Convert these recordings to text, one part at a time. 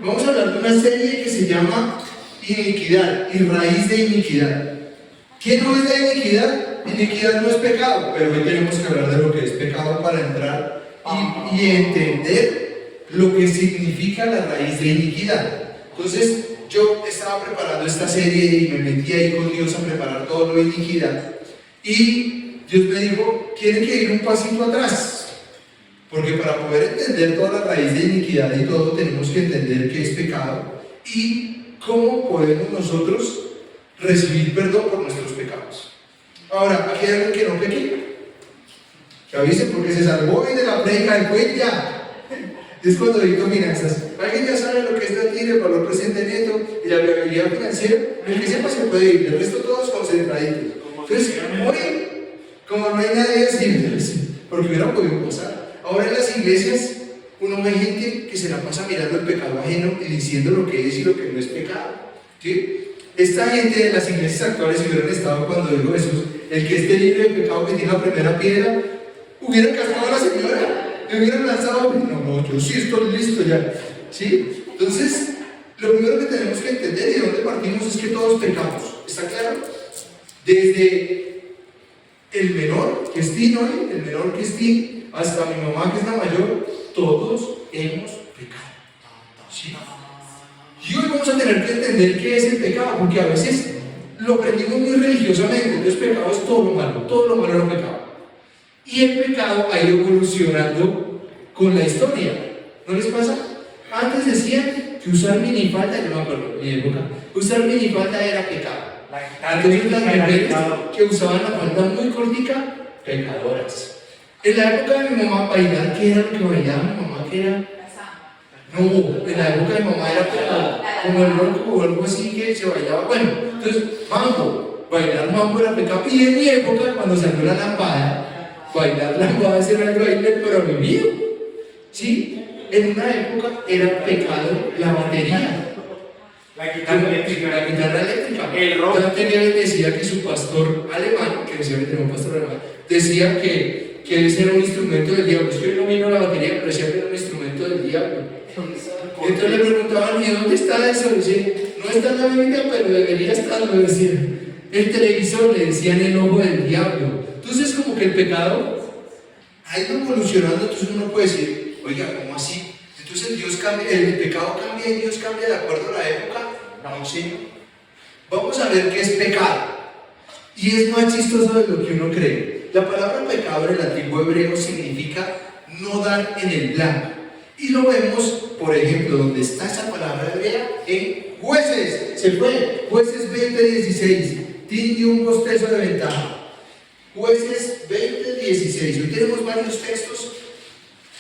Vamos a hablar de una serie que se llama Iniquidad y Raíz de Iniquidad. ¿Qué no es la iniquidad? Iniquidad no es pecado, pero hoy tenemos que hablar de lo que es pecado para entrar y entender lo que significa la raíz de iniquidad. Entonces, yo estaba preparando esta serie y me metí ahí con Dios a preparar todo lo de iniquidad. Y Dios me dijo, tienen que ir un pasito atrás. Porque para poder entender toda la raíz de iniquidad y todo, tenemos que entender qué es pecado y cómo podemos nosotros recibir perdón por nuestros pecados. Ahora, aquí hay alguien que no peque, que avise porque se salvó hoy de la predica del juez ya. Es cuando dicto finanzas. ¿Alguien ya sabe lo que es la TIR, el valor presente neto y la viabilidad financiera? El que sepa se puede ir, el resto todos concentraditos. Entonces, hoy, como no hay nadie así, porque hubiera podido pasar. Ahora en las iglesias, uno ve gente que se la pasa mirando el pecado ajeno y diciendo lo que es y lo que no es pecado. ¿Sí? Esta gente de las iglesias actuales, si hubieran estado cuando dijo Jesús, el que esté libre de pecado que tiene la primera piedra, hubieran cascado a la señora. Me hubieran lanzado, no, yo sí estoy listo ya, ¿sí? Entonces, lo primero que tenemos que entender y de dónde partimos es que todos pecamos, ¿está claro? Desde el menor, que es Tino, el menor que es Tino, hasta mi mamá, que es la mayor, todos hemos pecado, ¿sí? Y hoy vamos a tener que entender qué es el pecado, porque a veces lo aprendimos muy religiosamente, entonces pecado es todo lo malo es lo pecado. Y el pecado ha ido evolucionando con la historia. ¿No les pasa? Antes decían que usar minifalda, yo no me acuerdo, en mi época, usar minifalda era pecado. Entonces las mujeres que usaban la falda muy cortica, pecadoras. En la época de mi mamá, bailar, ¿qué era lo que bailaba mi mamá? ¿Qué era? No, en la época de mi mamá era como el rock o algo así que se bailaba. Bueno, entonces, mambo, bailar mambo era pecado. Y en mi época, cuando salió la lampada, bailar lambada era el baile prohibido, ¿sí? En una época era pecado la batería, la guitarra eléctrica. El rock. También decía que su pastor alemán, que decía que tenía un pastor alemán, decía que ese era un instrumento del diablo. Es que hoy no vino la batería, pero decía que era un instrumento del diablo. Entonces le preguntaban, ¿y dónde está eso? Dice, no está en la Biblia, pero debería estarlo, decía. El televisor, le decían, el ojo del diablo. Entonces, como que el pecado ha ido evolucionando, entonces uno puede decir, oiga, ¿cómo así? Entonces Dios cambia, el pecado cambia y Dios cambia de acuerdo a la época. No, sí. Vamos a ver qué es pecado. Y es más chistoso de lo que uno cree. La palabra pecado en el antiguo hebreo significa no dar en el blanco. Y lo vemos, por ejemplo, donde está esa palabra hebrea, en Jueces. Se fue, Jueces 20:16. Tiene un bostezo de ventaja. Jueces 20:16. Hoy tenemos varios textos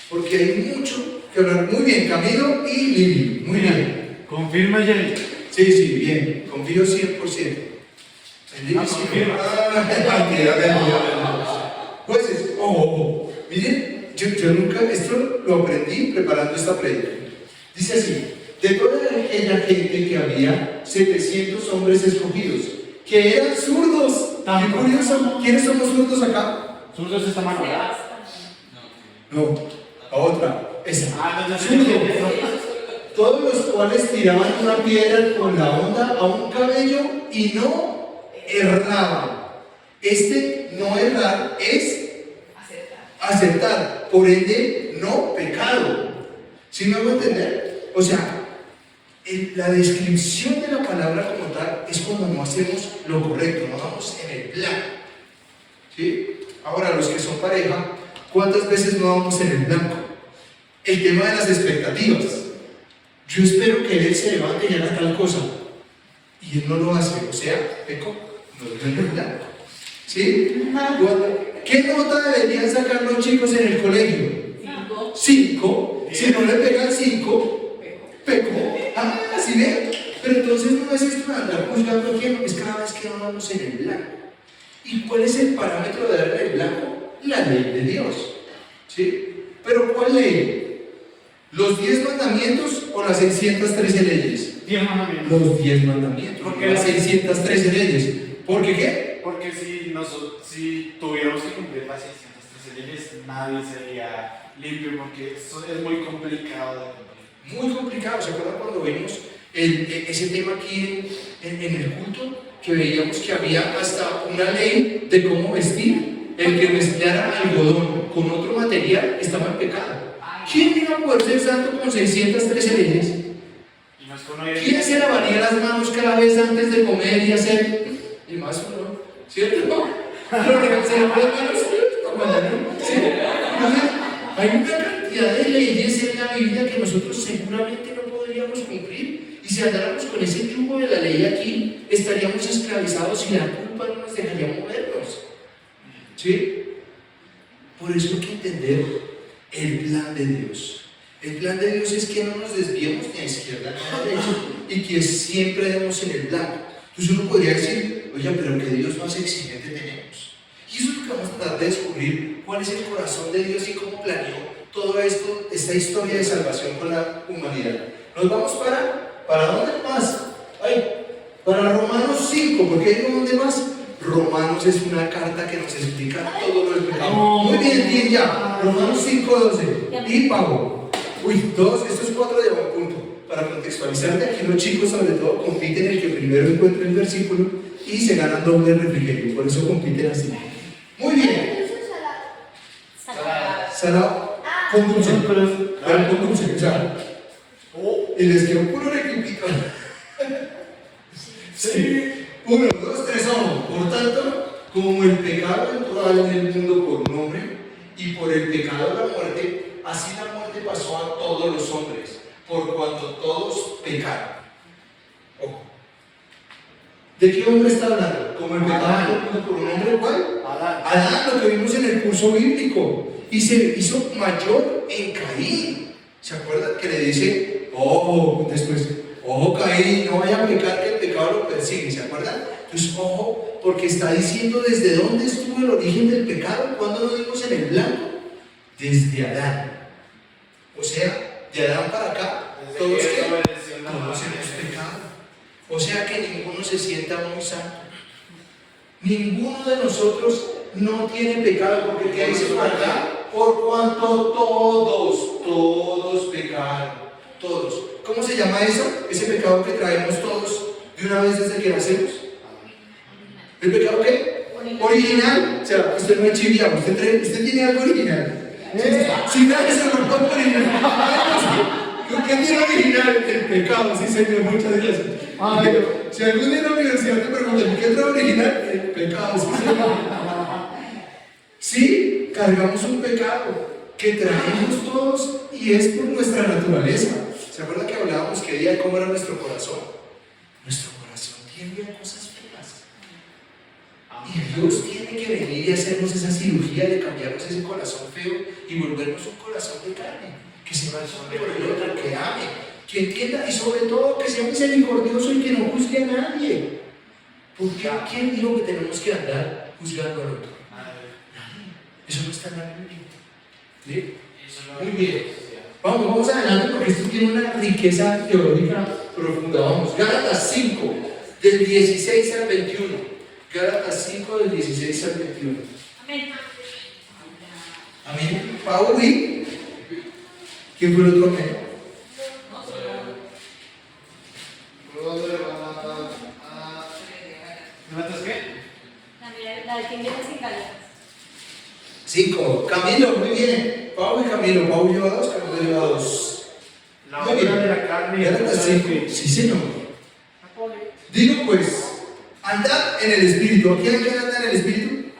porque hay mucho que hablar. Muy bien, Camilo y Lili. Muy bien. ¿Confirma, Jerry? Sí, bien. Confío 100%. Jueces, miren, yo nunca, esto lo aprendí preparando esta prédica. Dice así: de toda aquella gente que había 700 hombres escogidos, que eran zurdos. Qué curioso, ¿quiénes somos zurdos acá? ¿Zurdos esta mano? No, la otra, esa. No, Zurdo. Todos los cuales tiraban una piedra con la onda a un cabello y no erraban. No errar es acertar, por ende no pecado. ¿Sí me hago entender? O sea, la descripción de la palabra como tal es cuando no hacemos lo correcto, no vamos en el plan. ¿Sí? Ahora, los que son pareja, ¿cuántas veces no vamos en el blanco? El tema de las expectativas. Yo espero que él se levante y haga tal cosa, y él no lo hace, o sea, peco, no es en el blanco. ¿Sí? ¿Qué nota deberían sacar los chicos en el colegio? 5. Si no le pegan 5, peco. ¿Sí ven? Pero entonces no es esto de andar juzgando a quién, es cada vez que no vamos en el blanco. ¿Y cuál es el parámetro de dar en el blanco? La ley de Dios. ¿Sí? ¿Pero cuál ley? ¿Los 10 mandamientos o las 613 leyes? 10 mandamientos. Los 10 mandamientos. ¿Por qué las 613 leyes? ¿Por qué qué? Porque si tuviéramos que cumplir las 613 leyes, nadie sería limpio, porque eso es muy complicado de cumplir. Muy complicado. ¿Se acuerdan cuando vimos ese tema aquí en el culto? Que veíamos que había hasta una ley de cómo vestir. El que mezclara algodón con otro material estaba en pecado. ¿Quién iba a poder ser santo con 613 leyes? ¿Quién se lavaría las manos cada vez antes de comer y hacer? Y más uno, ¿cierto? Pero se lavan las manos, ¿sí? Entonces, hay una cantidad de leyes en la Biblia que nosotros seguramente no podríamos cumplir. Y si andáramos con ese yugo de la ley aquí, estaríamos esclavizados y la culpa no nos dejaría movernos. ¿Sí? Por eso hay que entender el plan de Dios. El plan de Dios es que no nos desviemos ni a izquierda ni a derecha y que siempre demos en el blanco. Entonces uno podría decir, oye, pero qué Dios más exigente tenemos. Y eso es lo que vamos a tratar de descubrir, cuál es el corazón de Dios y cómo planeó todo esto, esta historia de salvación con la humanidad. Nos vamos ¿para dónde más? Para Romanos 5, porque hay dónde más. Romanos es una carta que nos explica todo lo del pecado. Muy bien, bien ya. Romanos 5:12. Y Pablo. Estos 4 llevan punto. Para contextualizarte, aquí los chicos sobre todo compiten el que primero encuentre el versículo y se ganan doble refrigerio. Por eso compiten así. Muy bien. Salado. Con dulce. Pero con dulce. O sea, y les quedó puro requipito. Sí. 1, 2, 3, vamos. Por tanto, como el pecado entró en el mundo por un hombre, y por el pecado la muerte, así la muerte pasó a todos los hombres, por cuanto todos pecaron. Ojo. ¿De qué hombre está hablando? Como el pecado entró por un hombre, ¿cuál? Adán, lo que vimos en el curso bíblico. Y se hizo mayor en Caín. ¿Se acuerdan que le dice, después, Caín, no vaya a pecar que el pecado lo persigue? ¿Se acuerdan? Entonces, ojo, porque está diciendo desde dónde estuvo el origen del pecado. ¿Cuándo lo vimos en el blanco? Desde Adán. O sea, de Adán para acá, todos hemos pecado. O sea que ninguno se sienta muy santo. Ninguno de nosotros no tiene pecado, porque ¿qué dice por acá? Por cuanto todos pecaron. Todos. ¿Cómo se llama eso? Ese pecado que traemos todos de una vez desde que nacemos. ¿El pecado qué? Original. O sea, usted no es chiviado, usted tiene algo original. Si nadie se lo pone original. ¿Qué tiene original? El pecado, sí señor, muchas gracias. Si algún día en la universidad te preguntan, ¿qué trae original? El pecado, sí señor. Sí, cargamos un pecado que traemos todos y es por nuestra naturaleza. ¿Se acuerdan que hablábamos que día cómo era nuestro corazón? Nuestro corazón tiende a cosas feas. Y Dios tiene que venir y hacernos esa cirugía de cambiarnos ese corazón feo y volvernos un corazón de carne, que se razone por el otro, que ame, que entienda y sobre todo que sea misericordioso y que no juzgue a nadie. Porque ¿quién dijo que tenemos que andar juzgando al otro? Eso no está en la Biblia. ¿Sí? Muy bien. Vamos adelante porque esto tiene una riqueza teológica profunda. Vamos, Gálatas 5, del 16 al 21. Gálatas 5, del 16 al 21. Amén. Amén. Pablo y ¿quién fue el otro amén? ¿Gálatas qué? La de que viene sin Gálatas. 5. Camilo, muy bien. Pablo y Camilo. Pablo lleva 2, Camilo lleva 2. La obra de la carne y el Gálatas 5. espíritu. Sí, señor. Digo pues, andad en el espíritu. ¿Quién anda en el espíritu?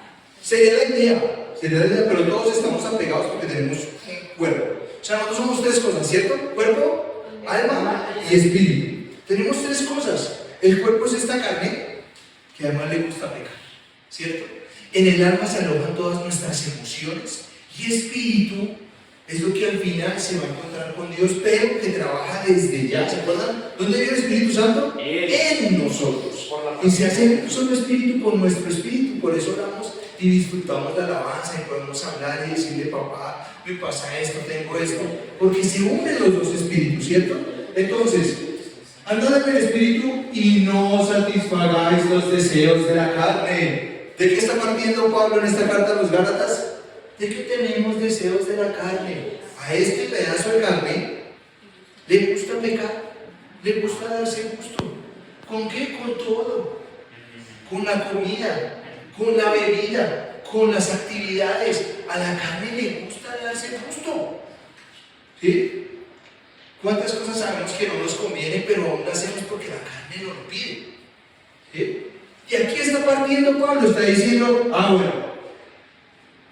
Sería la idea, pero todos estamos apegados porque tenemos un cuerpo. O sea, nosotros somos 3 cosas, ¿cierto? Cuerpo, alma y espíritu. Tenemos 3 cosas. El cuerpo es esta carne que además le gusta pecar, ¿cierto? En el alma se alojan todas nuestras emociones y espíritu es lo que al final se va a encontrar con Dios, pero que trabaja desde ya. ¿Se acuerdan? ¿Dónde vive el Espíritu Santo? En nosotros. Y se hace un solo espíritu con nuestro espíritu. Por eso oramos y disfrutamos la alabanza y podemos hablar y decirle, papá, me pasa esto, tengo esto, porque se unen los 2 espíritus, ¿cierto? Entonces, andad en el espíritu y no satisfagáis los deseos de la carne. ¿De qué está partiendo Pablo en esta carta a los Gálatas? De que tenemos deseos de la carne. A este pedazo de carne le pecar, le gusta darse gusto. ¿Con qué? Con todo. Con la comida, con la bebida, con las actividades. A la carne le gusta darse gusto. ¿Sí? ¿Cuántas cosas sabemos que no nos conviene, pero aún las hacemos porque la carne nos lo pide? ¿Sí? Y aquí está partiendo Pablo, está diciendo, bueno,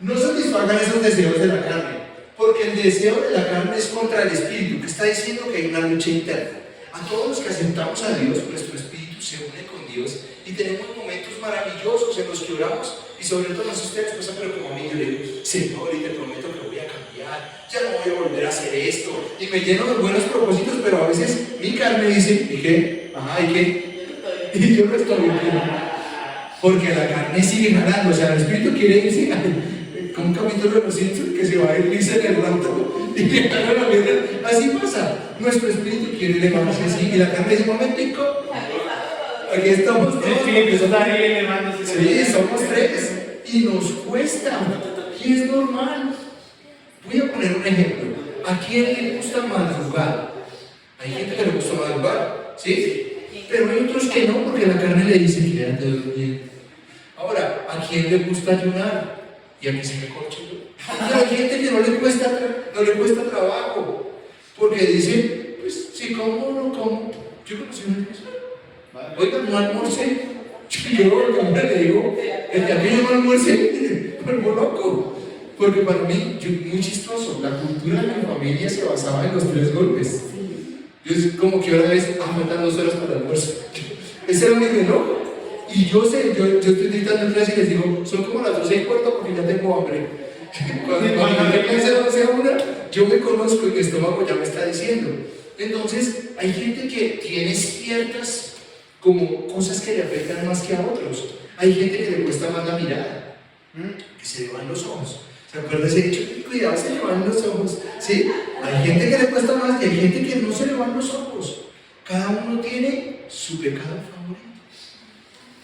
no satisfagan esos deseos de la carne, porque el deseo de la carne es contra el espíritu, que está diciendo que hay una lucha interna. A todos los que aceptamos a Dios, nuestro espíritu se une con Dios y tenemos momentos maravillosos en los que oramos, y sobre todo, no sé ustedes, pero como a mí yo le digo, Señor, y te prometo que voy a cambiar, ya no voy a volver a hacer esto, y me lleno de buenos propósitos, pero a veces mi carne dice, ¿y qué? ¿Y qué? Y yo no estoy bien, porque la carne sigue ganando, o sea, el espíritu quiere irse, como un capítulo de los Simpsons que se va a ir lisa en el rato y le gana la vida. Así pasa, nuestro espíritu quiere elevarse así y la carne dice, un momentico, aquí estamos todos. Sí, somos tres y nos cuesta y es normal. Voy a poner un ejemplo. ¿A quién le gusta madrugar? Hay gente que le gusta madrugar, ¿sí? Pero hay otros que no, porque la carne le dice, quédate durmiendo. Ahora, ¿a quién le gusta ayunar? Y a mí se me corcha. Pero hay gente que no le cuesta trabajo, porque dice, pues, si como no como. Yo conocí una persona, oiga, no almorcé. Yo le digo, el día que yo no almorcé, vuelvo loco. Porque para mí, muy chistoso, la cultura de mi familia se basaba en los 3 golpes. Yo como que ahora vez, faltan 2 horas para el almuerzo. Ese era mi reloj. Y yo estoy gritando en clase y les digo, son como las 12:15 porque ya tengo hambre. Cuando me piense 12:01, yo me conozco y mi estómago ya me está diciendo. Entonces, hay gente que tiene ciertas como cosas que le afectan más que a otros. Hay gente que le cuesta más la mirada, que se le van los ojos. ¿Se acuerdan ese dicho? Cuidado, se le van los ojos. ¿Sí? Hay gente que le cuesta más y hay gente que no se le van los ojos. Cada uno tiene su pecado favorito.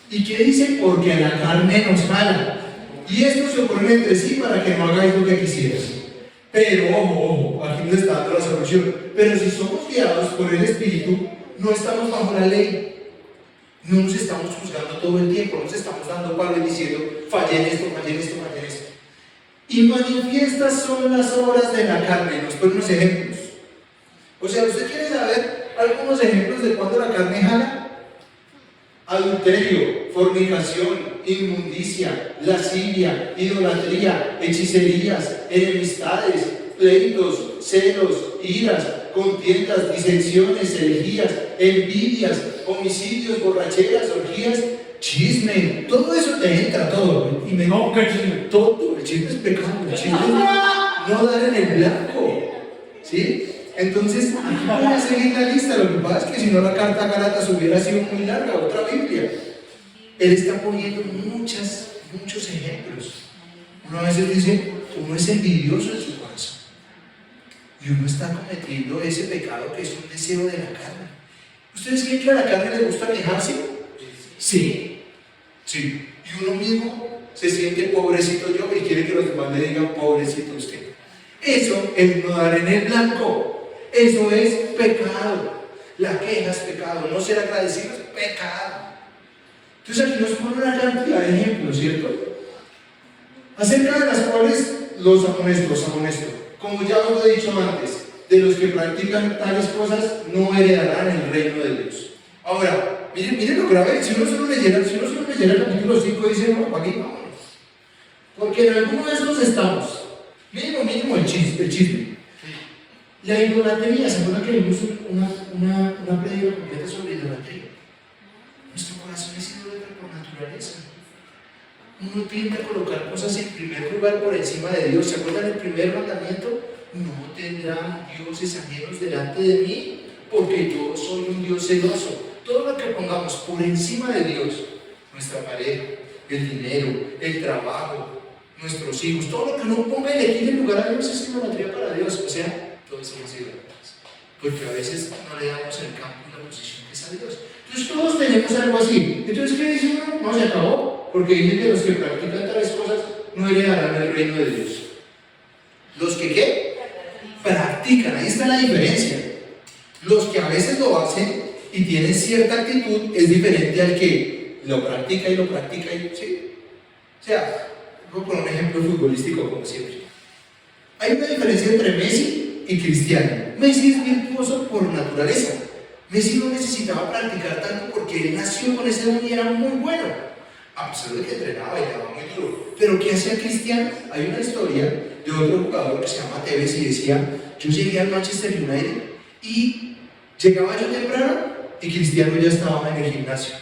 ¿Y qué dice? Porque a la carne nos jala. Y esto se opone entre sí para que no hagáis lo que quisieras. Pero ojo, aquí nos está dando la solución. Pero si somos guiados por el Espíritu, no estamos bajo la ley. No nos estamos juzgando todo el tiempo, no nos estamos dando palo y diciendo, fallé en esto, fallé en esto, fallé en esto. Y manifiestas son las obras de la carne. Nos ponen unos ejemplos. O sea, ¿usted quiere saber algunos ejemplos de cuando la carne jala? Adulterio, fornicación, inmundicia, lascivia, idolatría, hechicerías, enemistades, pleitos, celos, iras, contiendas, disensiones, herejías, envidias, homicidios, borracheras, orgías, chisme, todo eso te entra, todo. Y ¿qué chisme? Todo, el chisme es pecado, el chisme es no dar en el blanco, ¿sí? Entonces, aquí voy a seguir la lista. Lo que pasa es que si no la carta Gálatas hubiera sido muy larga, otra Biblia. Él está poniendo muchos ejemplos. Uno a veces dice, uno es envidioso en su corazón. Y uno está cometiendo ese pecado que es un deseo de la carne. ¿Ustedes creen que a la carne le gusta quejarse? Sí. Y uno mismo se siente pobrecito yo y quiere que los demás le digan pobrecito usted. Eso es no dar en el blanco. Eso es pecado. La queja es pecado. No ser agradecido es pecado. Entonces aquí nos pone una cantidad de ejemplos, ¿cierto? Acerca de las cuales los amonesto. Como ya os lo he dicho antes, de los que practican tales cosas no heredarán el reino de Dios. Ahora, miren lo grave. Si uno solo leyera el capítulo 5, dice, no, aquí vámonos. Porque en alguno de estos estamos. Mínimo el chisme. La idolatría, ¿se acuerdan que vimos una prédica completa sobre idolatría? Nuestro corazón es idólatra por naturaleza. Uno tiende a colocar cosas en primer lugar por encima de Dios. ¿Se acuerdan el primer mandamiento? No tendrán dioses ajenos delante de mí, porque yo soy un Dios celoso. Todo lo que pongamos por encima de Dios, nuestra pareja, el dinero, el trabajo, nuestros hijos, todo lo que uno ponga y le quite lugar a Dios es idolatría para Dios. O sea, todos somos idólatras, porque a veces no le damos el campo y la posición que es a Dios. Entonces todos tenemos algo así. Entonces, ¿qué dice uno? No, se acabó, porque dicen que los que practican tales cosas no heredarán el reino de Dios. ¿Los que qué? Practican, ahí está la diferencia. Los que a veces lo hacen y tienen cierta actitud es diferente al que lo practica y ¿sí? O sea, voy a poner un ejemplo futbolístico como siempre. Hay una diferencia entre Messi y Cristiano. Messi es virtuoso por naturaleza. Messi no necesitaba practicar tanto porque él nació con ese don y era muy bueno. A pesar de que entrenaba y daba muy duro. Pero ¿qué hacía Cristiano? Hay una historia de otro jugador que se llama Tevez y decía: yo llegué al Manchester United y llegaba yo temprano y Cristiano ya estaba en el gimnasio.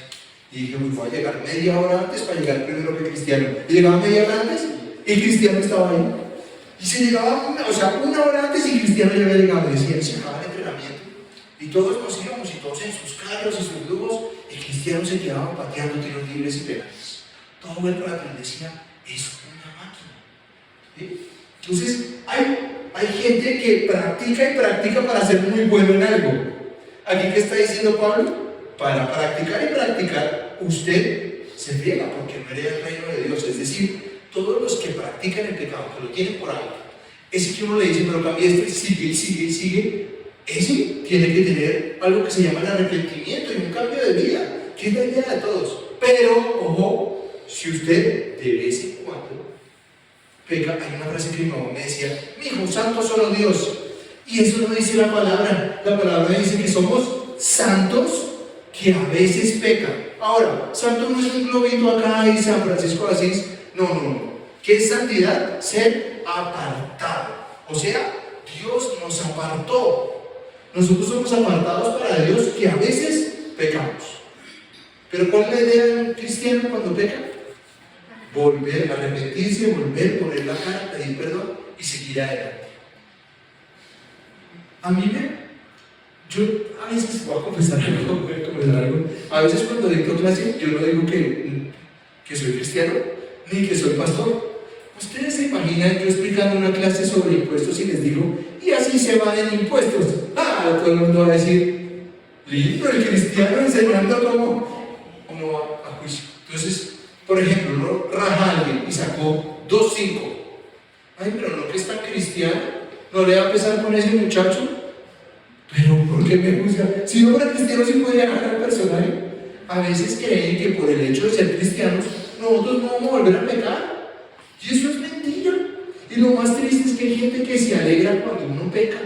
Y dije, voy a llegar media hora antes para llegar primero que Cristiano. Y llegaba media hora antes y Cristiano estaba ahí. Y se llegaba, una hora antes y Cristiano ya había llegado. Decía, se acaba el entrenamiento. Y todos nos íbamos y todos en sus carros y sus lujos. Y Cristiano se quedaba pateando tiros libres y penales. Todo el rato él decía, es una máquina. ¿Sí? Entonces, hay gente que practica y practica para ser muy bueno en algo. Aquí, ¿qué está diciendo Pablo? Para practicar y practicar, usted se friega porque no hereda el reino de Dios. Es decir, todos los que practican el pecado, que lo tienen por alto, ese que uno le dice, pero cambia esto y sigue, ese tiene que tener algo que se llama el arrepentimiento y un cambio de vida, que es la idea de todos. Pero, ojo, si usted de vez en cuando peca, hay una frase que mi mamá me decía, mi hijo, santo solo Dios. Y eso no dice la palabra dice que somos santos que a veces pecan. Ahora, santo no es un globito acá y San Francisco de Asís, no. ¿Qué es santidad? Ser apartado. O sea, Dios nos apartó. Nosotros somos apartados para Dios que a veces pecamos. Pero ¿cuál es la idea de un cristiano cuando peca? Volver, arrepentirse, poner la cara, pedir perdón y seguir adelante. A mí yo a veces voy a confesar algo, a veces cuando dicto clase, yo no digo que soy cristiano, ni que soy pastor. Ustedes se imaginan yo explicando una clase sobre impuestos y les digo, y así se van en impuestos. Todo el mundo va a decir, lindo, el cristiano enseñando cómo va a juicio. Entonces, por ejemplo, ¿no? Raja a alguien y sacó 2.5. Ay, pero no que es tan cristiano, no le va a pesar con ese muchacho. Pero ¿por qué me juzga? Si no fuera cristiano, sí podría ganar personaje. A veces creen que por el hecho de ser cristianos, nosotros no vamos a volver a pecar. Y eso es mentira. Y lo más triste es que hay gente que se alegra cuando uno peca.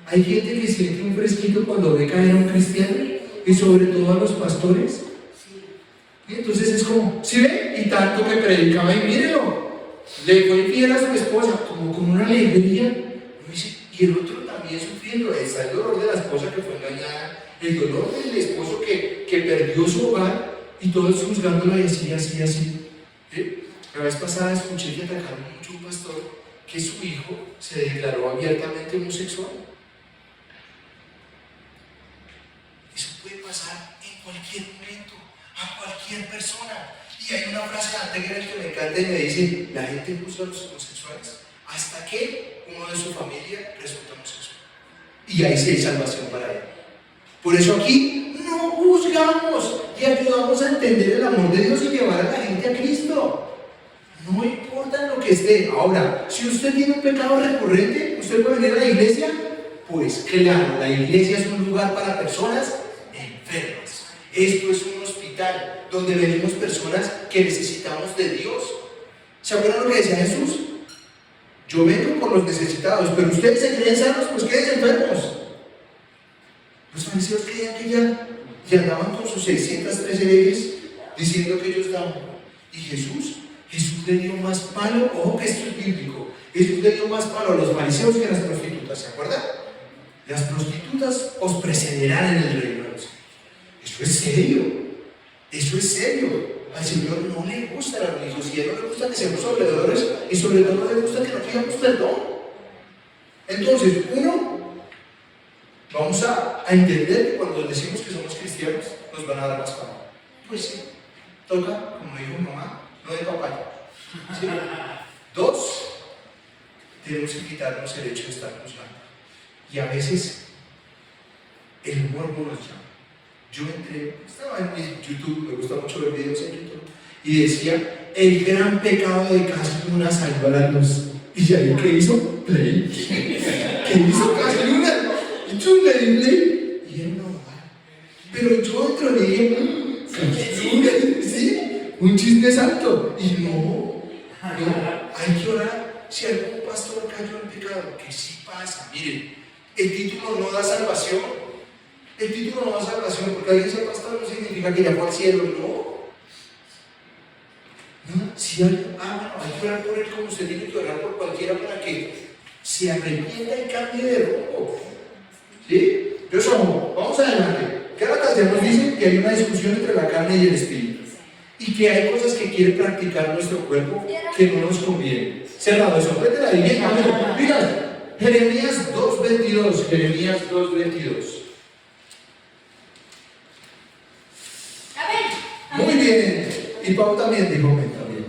Hay gente que siente un fresquito cuando ve caer a un cristiano. Y sobre todo a los pastores. Y entonces es como, ¿sí ve? Y tanto que predicaba, y mírelo. Le fue infiel a su esposa, como con una alegría. Y el otro también sufriendo, está el dolor de la esposa que fue engañada, el dolor del esposo que perdió su hogar y todos juzgándola y así. La vez pasada escuché que atacaron mucho a un pastor que su hijo se declaró abiertamente homosexual. Eso puede pasar en cualquier momento, a cualquier persona. Y hay una frase de Anteguera que me encanta y me dice, la gente juzga a los homosexuales hasta que uno de su familia resulta homosexual. Y ahí sí hay salvación para él. Por eso aquí no juzgamos y ayudamos a entender el amor de Dios y llevar a la gente a Cristo. No importa lo que esté. Ahora, si usted tiene un pecado recurrente, ¿usted puede venir a la iglesia? Pues claro, la iglesia es un lugar para personas enfermas. Esto es un hospital donde venimos personas que necesitamos de Dios. ¿Se acuerdan lo que decía Jesús? Yo vengo por los necesitados, pero ustedes se creen sanos, pues quédense enfermos. Los fariseos creían que ya andaban con sus 613 leyes diciendo que ellos daban. Y Jesús le dio más palo, ojo que esto es bíblico, Jesús le dio más palo a los fariseos que a las prostitutas, ¿se acuerdan? Las prostitutas os precederán en el reino de Dios. Eso es serio. Al Señor no le gusta la religiosidad, no le gusta que seamos sobredadores y sobre todo no le gusta que no pidamos perdón. Entonces, vamos a entender que cuando decimos que somos cristianos nos van a dar más palo. Pues sí, toca, como dijo mamá, no de papaya. ¿Sí? 2, tenemos que quitarnos el hecho de estar juzgando. Y a veces el morbo nos llama. Yo estaba en YouTube, me gusta mucho ver videos en YouTube, y decía, el gran pecado de Casi Luna salió a la luz. Y ya, ¿qué hizo? Play. ¿Qué hizo Casi Luna? Y tú le increíble. Y él no va. Pero yo entro y dije, ¿sí? Un chisme santo. Y no, hay que orar. Si algún pastor cayó en pecado, que sí pasa. Miren, el título no da salvación. El título no da salvación, porque alguien sea pastor no significa que ya fue al cielo, no. No, si hay que orar por él como usted tiene que orar por cualquiera para que se arrepienta y cambie de rumbo. ¿Sí? Entonces, vamos adelante. Gálatas ya nos dice que hay una discusión entre la carne y el espíritu. Y que hay cosas que quiere practicar nuestro cuerpo que no nos conviene. Cerrado eso, vete la Biblia. Mira, Jeremías 2:22. Jeremías 2:22. Muy bien. Y Pau también dijo amén también.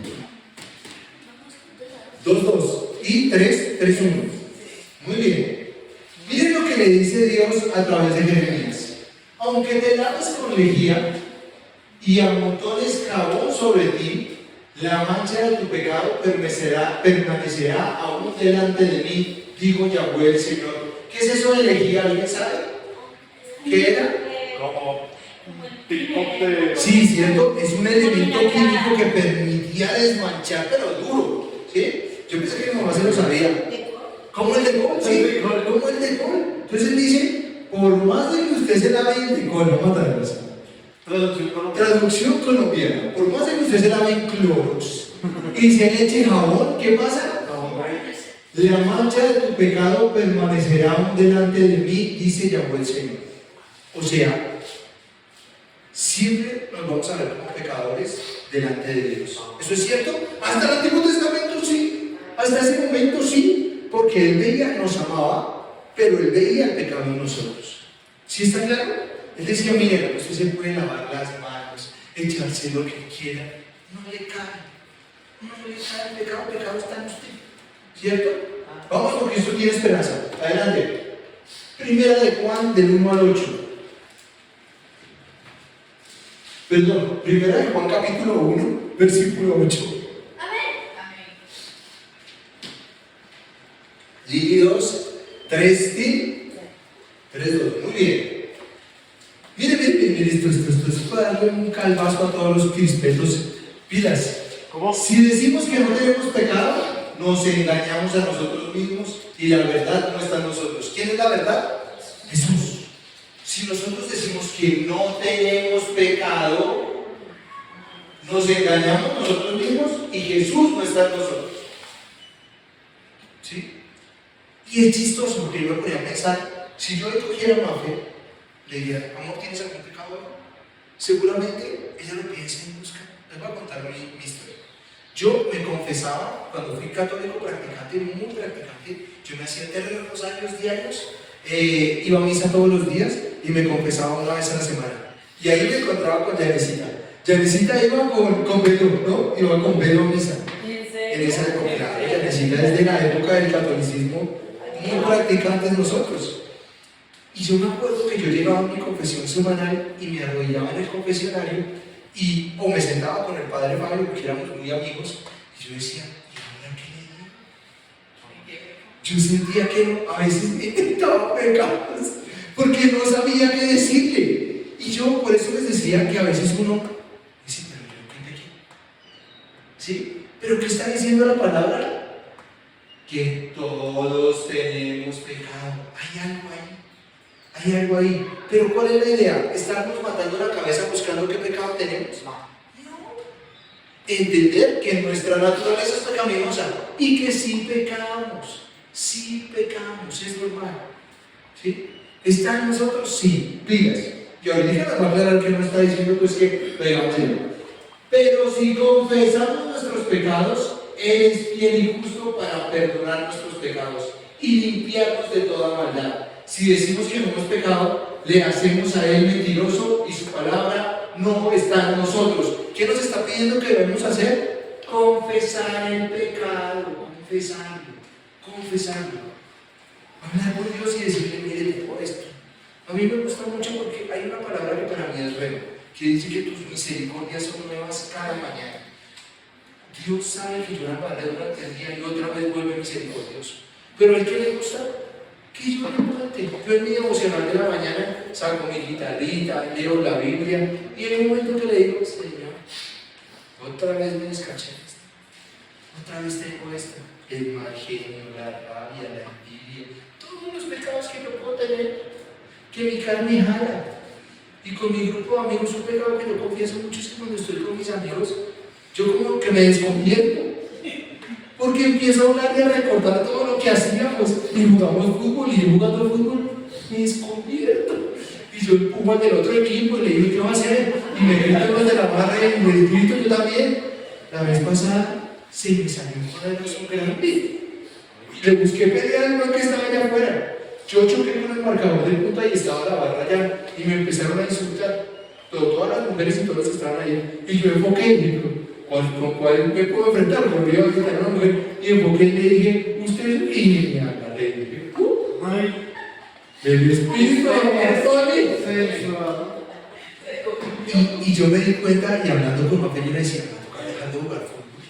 2:2 y 3:1. Muy bien. Miren lo que le dice Dios a través de Jeremías. Aunque te laves con lejía y amontones jabón sobre ti, la mancha de tu pecado permanecerá aún delante de mí, digo Yahweh el Señor. ¿Qué es eso de lejía? ¿Alguien sabe? ¿Qué era? Como TikTok de... Sí, cierto, es un elemento químico que permitía desmanchar, pero duro, ¿sí? Yo pensé que mi mamá se lo sabía. ¿Cómo el decol? Sí, ¿cómo el decol? Entonces él dice, por más de que usted se lave en decol, vamos a traerlo así. Traducción colombiana. Por más de que usted se lave en cloros y se le eche jabón, ¿qué pasa? La mancha de tu pecado permanecerá aún delante de mí, dice Yahweh el Señor. O sea, siempre nos vamos a ver como pecadores delante de Dios. ¿Eso es cierto? Hasta el Antiguo Testamento sí. Hasta ese momento sí. Porque Él veía, nos amaba, pero Él veía el pecado en nosotros. ¿Sí está claro? Él decía, mire, usted se puede lavar las manos, echarse lo que quiera. No le cae. No le cae el pecado. El pecado está en usted. ¿Cierto? Vamos porque esto tiene esperanza. Adelante. Primera de Juan, del 1 al 8. Perdón, primera de Juan capítulo 1, versículo 8. Amén. Lili 2, 3, 2. Muy bien. Miren, esto es para darle un calvazo a todos los crispetos. Pilas. ¿Cómo? Si decimos que no tenemos pecado, nos engañamos a nosotros mismos y la verdad no está en nosotros. ¿Quién es la verdad? Jesús. Si nosotros decimos que no tenemos pecado, nos engañamos nosotros mismos y Jesús no está en nosotros. ¿Sí? Y es chistoso porque yo me ponía a pensar, si yo le cogiera a Mafe, le diría, amor, ¿tienes algún pecado? Seguramente ella lo piensa y busca. Les voy a contar mi historia. Yo me confesaba, cuando fui católico practicante, muy practicante, yo me hacía 3 rosarios diarios, iba a misa todos los días y me confesaba una vez a la semana. Y ahí me encontraba con Yanecita. Yanecita iba con Velo, ¿no? Iba con Velo a misa. En esa época, Yanecita es de la época del catolicismo, muy practicantes nosotros. Y yo me acuerdo que yo llegaba a mi confesión semanal y me arrodillaba en el confesionario o me sentaba con el padre Fabio porque éramos muy amigos y yo decía, ¿y ahora qué le digo? Yo sentía que a veces me intentaba pecados porque no sabía qué decirle. Y yo por eso les decía que a veces uno dice, pero yo qué pequé. ¿Sí? ¿Pero qué está diciendo la palabra? Que todos tenemos pecado. Hay algo ahí. Hay algo ahí. Pero ¿cuál es la idea? ¿Estarnos matando la cabeza buscando qué pecado tenemos? No. Entender que nuestra naturaleza es pecaminosa y que sí pecamos. Sí pecamos, es normal. ¿Sí? ¿Está en nosotros? Sí. Pilas. Y ahorita nos va a aclarar que no está diciendo pues que lo digamos bien. Pero si confesamos nuestros pecados, Él es fiel y justo para perdonar nuestros pecados y limpiarnos de toda maldad. Si decimos que no hemos pecado, le hacemos a Él mentiroso y su palabra no está en nosotros. ¿Qué nos está pidiendo que debemos hacer? Confesar el pecado, confesarlo. Hablar por Dios y decirle, mire, tengo esto. A mí me gusta mucho porque hay una palabra que para mí es rema, que dice que tus misericordias son nuevas cada mañana. Dios sabe que yo la paré durante el día y otra vez vuelve misericordioso. Pero ¿a Él qué le gusta? que yo no aguante. Yo en mi devocional de la mañana saco mi guitarrita, leo la Biblia y en un momento que le digo, Señor, otra vez me descaché esto, otra vez tengo esto, el mal genio, la rabia, la envidia, todos los pecados que yo puedo tener, que mi carne jala. Y con mi grupo de amigos, un pecado que yo confieso mucho es que cuando estoy con mis amigos, yo como que me desconvierto. Porque empiezo a hablar y a recordar todo lo que hacíamos. Y jugamos fútbol, y yo jugando fútbol me desconvierto. Y yo empujo al del otro equipo y le digo, ¿qué va a hacer? Y me grito los de la barra y me grito yo también. La vez pasada se me salió un poderoso grande. Y le busqué pelea al man que estaba allá afuera. Yo choqué con el marcador de punta y estaba la barra allá. Y me empezaron a insultar. Todas las mujeres y todas las que estaban allá. Y yo enfoqué y dije, ¿con cuál me puedo enfrentar? Porque yo a una mujer y enfoqué y le dije, usted es mi agarré y dije, el espíritu de y yo me di cuenta y hablando con papel yo le decía, me toca dejar de jugar fútbol.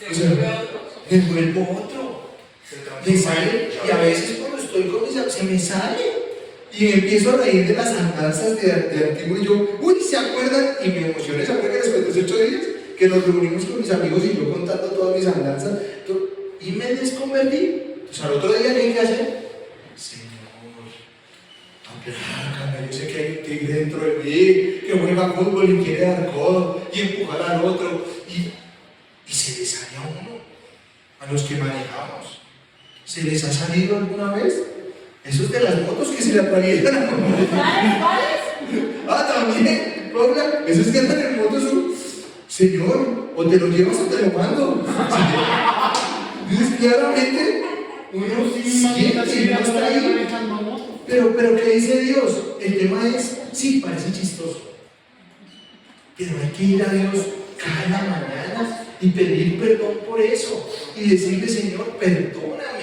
O sea, me vuelvo otro. Me sale y a veces cuando estoy con mis amigos se me sale. Y empiezo a reír de las andanzas de antiguo y yo, uy, ¿se acuerdan? Y me emocioné, ¿se acuerdan que después de 8 días que nos reunimos con mis amigos y yo contando todas mis andanzas? Y me desconvertí. Pues al otro día, ¿qué hay que hacer? Señor, aplácame, yo sé que hay un tigre dentro de mí que juega fútbol y quiere dar codo y empujar al otro. Y se les sale a uno, a los que manejamos. ¿Se les ha salido alguna vez? Esos de las motos que se le atraviesan a uno. Ah, también, Paula, esos que andan en motos son, Señor, o te lo llevas o te lo mando. Entonces, claramente, uno siente y no está ahí. Pero, ¿qué dice Dios? El tema es, sí, parece chistoso. Pero hay que ir a Dios cada mañana y pedir perdón por eso. Y decirle, Señor, perdóname,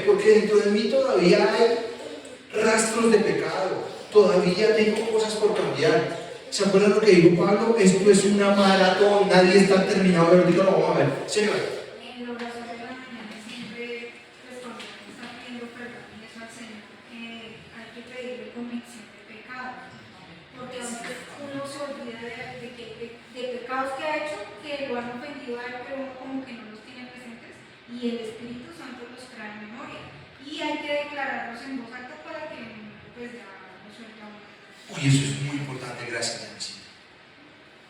porque dentro de mí todavía hay rastros de pecado, todavía tengo cosas por cambiar. ¿Se acuerdan lo que dijo Pablo? Esto es una maratón, nadie está terminado. Pero ahorita lo vamos a ver. Señor. En la oración de la mañana siempre, pues cuando uno está pidiendo perdón y eso al Señor, hay que pedirle convicción de pecado. Porque a veces uno se olvida de pecados que ha hecho, que lo han ofendido a él, pero uno como que no los tiene presentes y el Espíritu Santo los trae en memoria. Y hay que declararlos en voz alta para que pues ya no suelta uno. Uy, eso es muy importante, gracias, Nancy.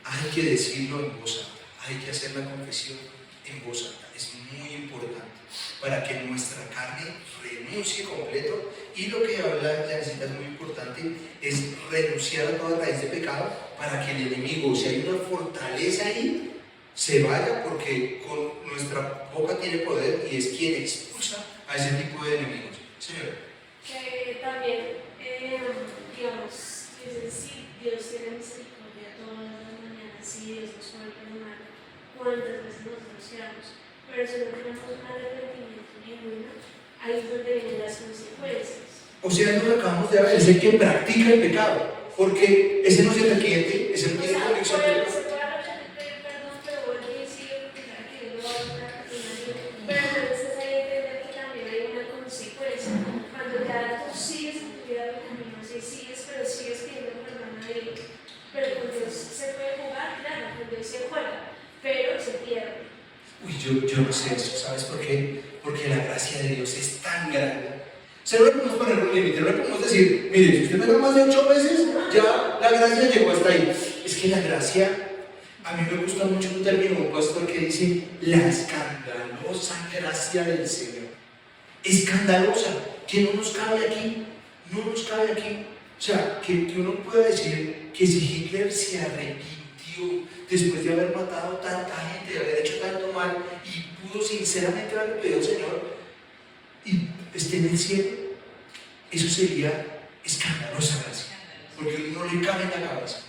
Hay que decirlo en voz alta, hay que hacer la confesión en voz alta, es muy importante para que nuestra carne renuncie completo. Y lo que habla Nancy es muy importante, es renunciar a toda raíz de pecado para que el enemigo, si hay una fortaleza ahí, se vaya, porque con nuestra boca tiene poder y es quien expulsa a ese tipo de enemigos. Señor. Que también, digamos, si Dios tiene misericordia todas las mañanas, si Dios nos puede perdonar, cuántas veces nosotros queramos, pero si no tenemos un arrepentimiento genuino, ahí es donde vienen las consecuencias. O sea, no lo acabamos de ver, es el que practica el pecado, porque ese no es el arrepiente, ese no tiene convicción de pecado. Se puede arrepentir, pedir perdón, pero vuelve y sigue porque sabe que Dios lo va a buscar, pero entonces hay que entender que también hay una consecuencia. Cuando ya tú sigues en tu vida pecaminosa y sigues, pero sigues pidiendo perdón a Dios, pero con Dios se puede jugar, claro, con Dios se juega, pero se pierde. Uy, yo no sé eso, ¿sabes por qué? Porque la gracia de Dios es tan grande. O sea, no le podemos poner un límite, no le podemos decir, mire, si usted me da más de 8 veces, ya la gracia llegó hasta ahí. Es que la gracia, a mí me gusta mucho un término, un pastor que dice, la escandalosa gracia del Señor. Escandalosa, que no nos cabe aquí, no nos cabe aquí. O sea, que uno pueda decir que si Hitler se arrepintió después de haber matado tanta gente, de haber hecho tanto mal, y pudo sinceramente haberle pedido al Señor y esté en el cielo, eso sería escandalosa gracia, porque no le cabe en la cabeza.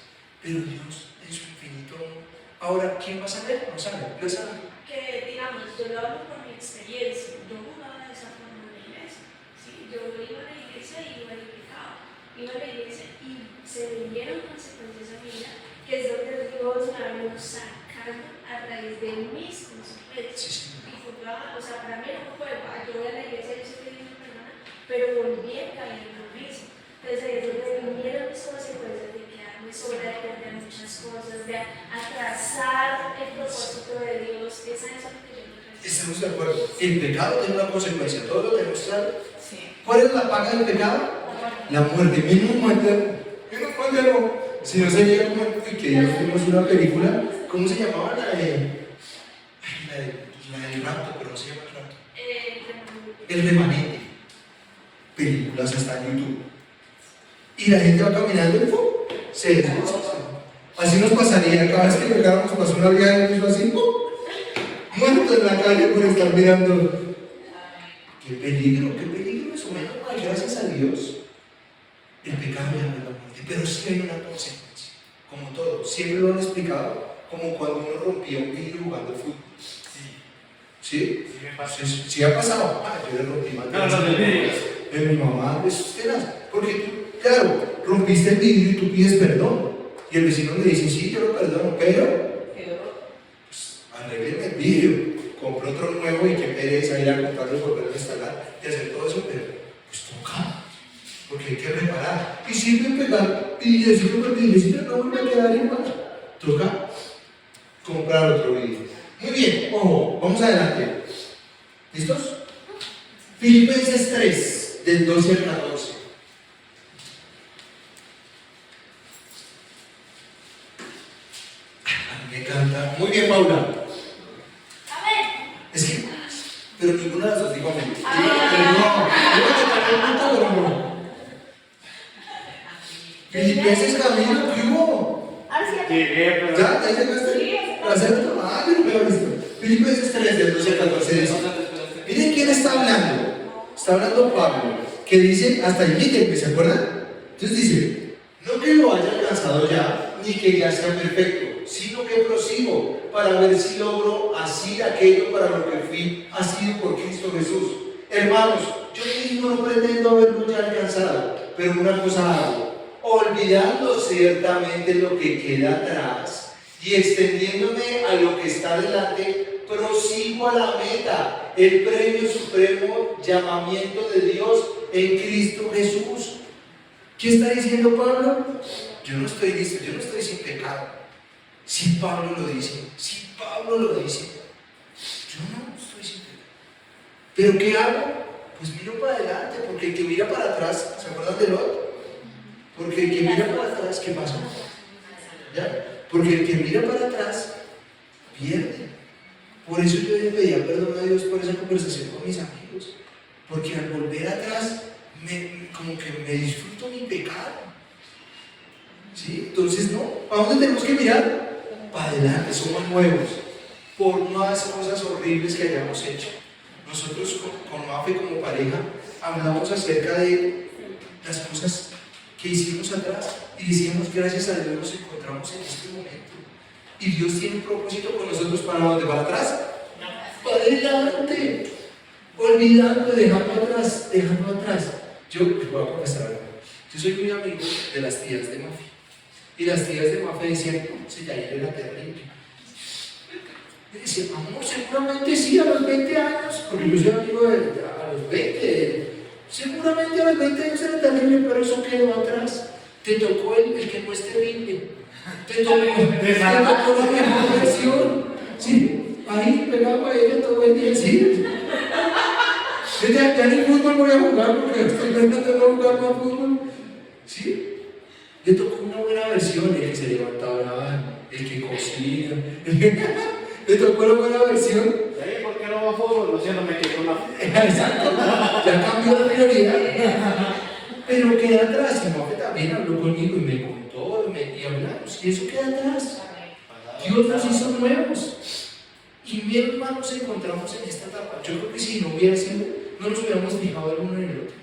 Pero Dios en su infinito amor. Ahora, ¿quién va a saber? No sabe, Dios sabe. Que digamos, yo lo hablo por mi experiencia, yo jugaba de esa forma en la iglesia, ¿sí? Yo iba a la iglesia y iba a la iglesia y se vinieron consecuencias a mi vida, que es donde Dios me va sacando a raíz de mis consecuencias. Sí, sí. Y jugaba, o sea, para mí no fue, yo voy a la iglesia, yo sé que pero volví a caer en lo mismo. Entonces ahí es donde vinieron mis consecuencias de quedarme sola, de perder muchas cosas, de atrasar el propósito de Dios. Esa es lo que yo no creo. Estamos de acuerdo. El pecado tiene una consecuencia, todos lo tenemos claro. Sí. ¿Cuál es la paga del pecado? La muerte. Menos mal no. Si no sería como que Dios vimos una película, ¿cómo se llamaba? La del rapto, pero no se llama el rapto. El remanente. Películas hasta en YouTube. Y la gente va caminando y ¡pum! Se desgoza. Así nos pasaría cada vez que llegáramos, pasó una vía de piso así, ¡pum! Muerto en la calle por estar mirando. ¡Qué peligro eso! Menos mal, gracias a Dios. El pecado ya no es la muerte, pero sí hay una consecuencia. Como todo, siempre lo han explicado, como cuando uno rompía un vidrio jugando fútbol. ¿Sí? Sí, me pasa. Sí ha pasado. Yo le rompí más No, del vidrio. mi mamá, pues, porque tú, claro, rompiste el vidrio y tú pides perdón. Y el vecino le dice, sí, yo lo perdono, pero pues, arreglen el vidrio, compré otro nuevo y qué pereza ir a comprarlo y volverlo a instalar y hacer todo eso, pero pues toca, porque hay que reparar. Y siempre pegar vidriecito por vidriecito no vuelve a quedar igual. Toca comprar otro vidrio. Muy bien, ojo, vamos adelante. ¿Listos? Filipenses 3, del 12 al 14. Me encanta. Muy bien, Paula. Amén. Es que, pero ninguna de las dos digo amén. No. Filipenses Camilo, ¿qué hubo? Ahora sí. Llegué, pero. ¿Ya? ¿Ahí llegaste? ¿Acepto? Ah, yo no me lo he visto. Filipenses 3, del 12 al 14 dice. Miren quién está hablando. Está hablando Pablo, que dice hasta el límite, ¿se acuerdan? Entonces dice, no que lo haya alcanzado ya, ni que ya sea perfecto, sino que prosigo para ver si logro así aquello para lo que fui asido por Cristo Jesús. Hermanos, yo mismo no pretendo haberlo ya alcanzado, pero una cosa hago, olvidando ciertamente lo que queda atrás y extendiéndome a lo que está delante, prosigo a la meta, el premio supremo llamamiento de Dios en Cristo Jesús. ¿Qué está diciendo Pablo? Yo no estoy listo, yo no estoy sin pecado. Si Pablo lo dice, yo no estoy sin pecado. ¿Pero qué hago? Pues miro para adelante, porque el que mira para atrás, ¿se acuerdan de Lot? Porque el que mira para atrás, ¿qué pasa? ¿Ya? Porque el que mira para atrás, pierde. Por eso yo le pedía perdón a Dios por esa conversación con mis amigos, porque al volver atrás, como que me disfruto mi pecado. ¿Sí? Entonces, no, ¿a dónde tenemos que mirar? Para adelante, somos nuevos, por más cosas horribles que hayamos hecho. Nosotros con Mafe como pareja hablamos acerca de las cosas que hicimos atrás y decíamos, gracias a Dios nos encontramos en este momento. Y Dios tiene un propósito con nosotros. ¿Para dónde? ¿Para atrás? Para adelante, olvidando, dejando atrás. Yo les voy a confesar algo. Yo soy muy amigo de las tías de Mafe. Y las tías de Mafe decían, no, si ya era terrible. Y decían, amor, seguramente sí, a los 20 años, porque yo soy amigo a los 20. Seguramente a los 20 años era terrible, pero eso quedó atrás. Te tocó el que no es terrible. Te tocó la mejor versión. Sí, ahí pegaba a ella todo el día, sí. Ya ni fútbol voy a jugar porque estoy intentando jugar más fútbol. ¿Sí? Le tocó una buena versión, el que se levantaba, el que cocina. Le tocó una buena versión. ¿Por qué no va a fútbol? Lo siento, me quedé con la. Exacto, ya cambió de prioridad. Pero queda atrás, y Mafe también habló conmigo y me contó y hablamos. Y eso queda atrás. Dios nos hizo nuevos. Y mi hermano nos encontramos en esta etapa. Yo creo que si no hubiera sido, no nos hubiéramos fijado el uno en el otro.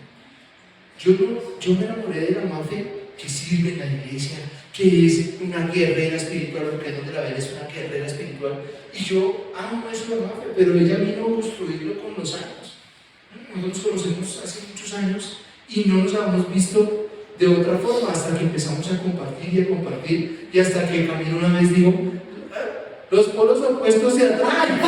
Yo me enamoré de la Mafe que sirve en la iglesia, que es una guerrera espiritual, porque es donde la ven, es una guerrera espiritual. Y yo amo eso de la Mafe, pero ella vino a construirlo con los años. Nosotros conocemos hace muchos años y no nos habíamos visto de otra forma hasta que empezamos a compartir y hasta que Camilo una vez dijo, los polos opuestos se atraen.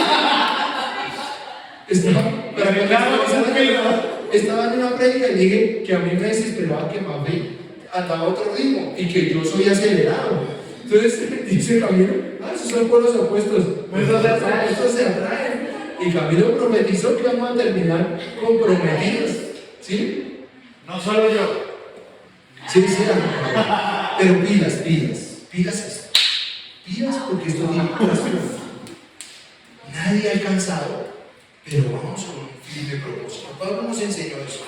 estaba en una prédica y dije que a mí me desesperaba que Mami andaba a otro ritmo y que yo soy acelerado. Entonces dice Camilo, esos son pueblos opuestos. Los opuestos se atraen. Y Camilo profetizó que vamos a terminar comprometidos. ¿Sí? No solo yo. Sí, pero pilas porque esto tiene corazón. Nadie ha alcanzado, pero vamos con un firme propósito. Pablo nos enseñó eso.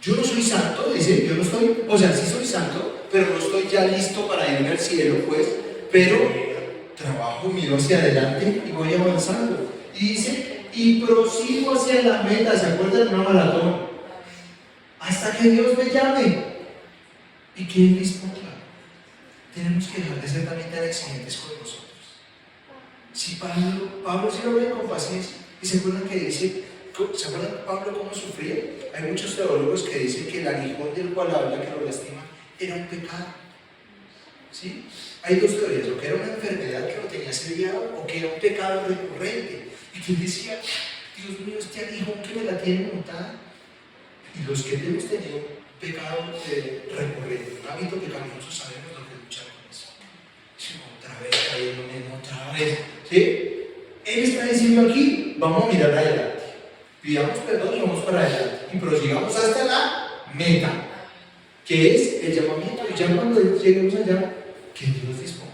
Yo no soy santo, dice, yo no estoy, o sea, sí soy santo, pero no estoy ya listo para irme al cielo, pues, pero trabajo, miro hacia adelante y voy avanzando. Y dice, y prosigo hacia la meta, ¿se acuerdan de una maratón? Hasta que Dios me llame. ¿Y quién disponga? Tenemos que dejar de ser también tan exigentes con nosotros. Si Pablo sí lo ve con paciencia, y se acuerdan que dice, ¿se acuerdan Pablo cómo sufría? Hay muchos teólogos que dicen que el aguijón del cual habla, que lo lastima, era un pecado. ¿Sí? Hay dos teorías, o que era una enfermedad que lo tenía asediado, o que era un pecado recurrente. Y que él decía, Dios mío, este aguijón que me la tiene montada. Y los que hemos tenido pecado recurrente, un hábito pecaminoso, sabemos lo que es luchar con eso. Otra vez cayéndome, otra vez. ¿Sí? Él está diciendo aquí, vamos a mirar adelante. Pidamos perdón y vamos para adelante. Y prosigamos hasta la meta, que es el llamamiento. Y ya cuando lleguemos allá, que Dios disponga.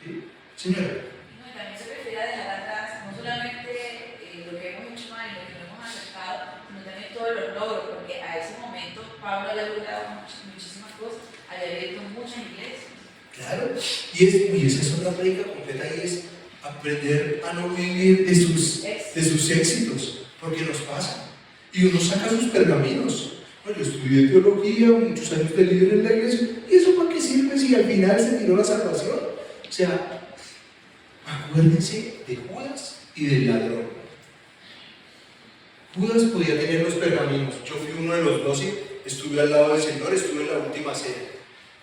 ¿Sí? Señora. No, y también se refiere a dejar atrás no solamente lo que hemos hecho mal y lo que no hemos acercado, sino también todos los logros, porque a ese momento Pablo había logrado muchísimas cosas, había abierto muchas iglesias. Claro, y esa es otra prédica completa, y es aprender a no vivir de sus éxitos, porque nos pasa. Y uno saca sus pergaminos. Bueno, yo estudié teología, muchos años de líder en la iglesia, ¿y eso para qué sirve si al final se tiró la salvación? O sea, acuérdense de Judas y del ladrón. Judas podía tener los pergaminos. Yo fui uno de los 12, estuve al lado del Señor, estuve en la última cena.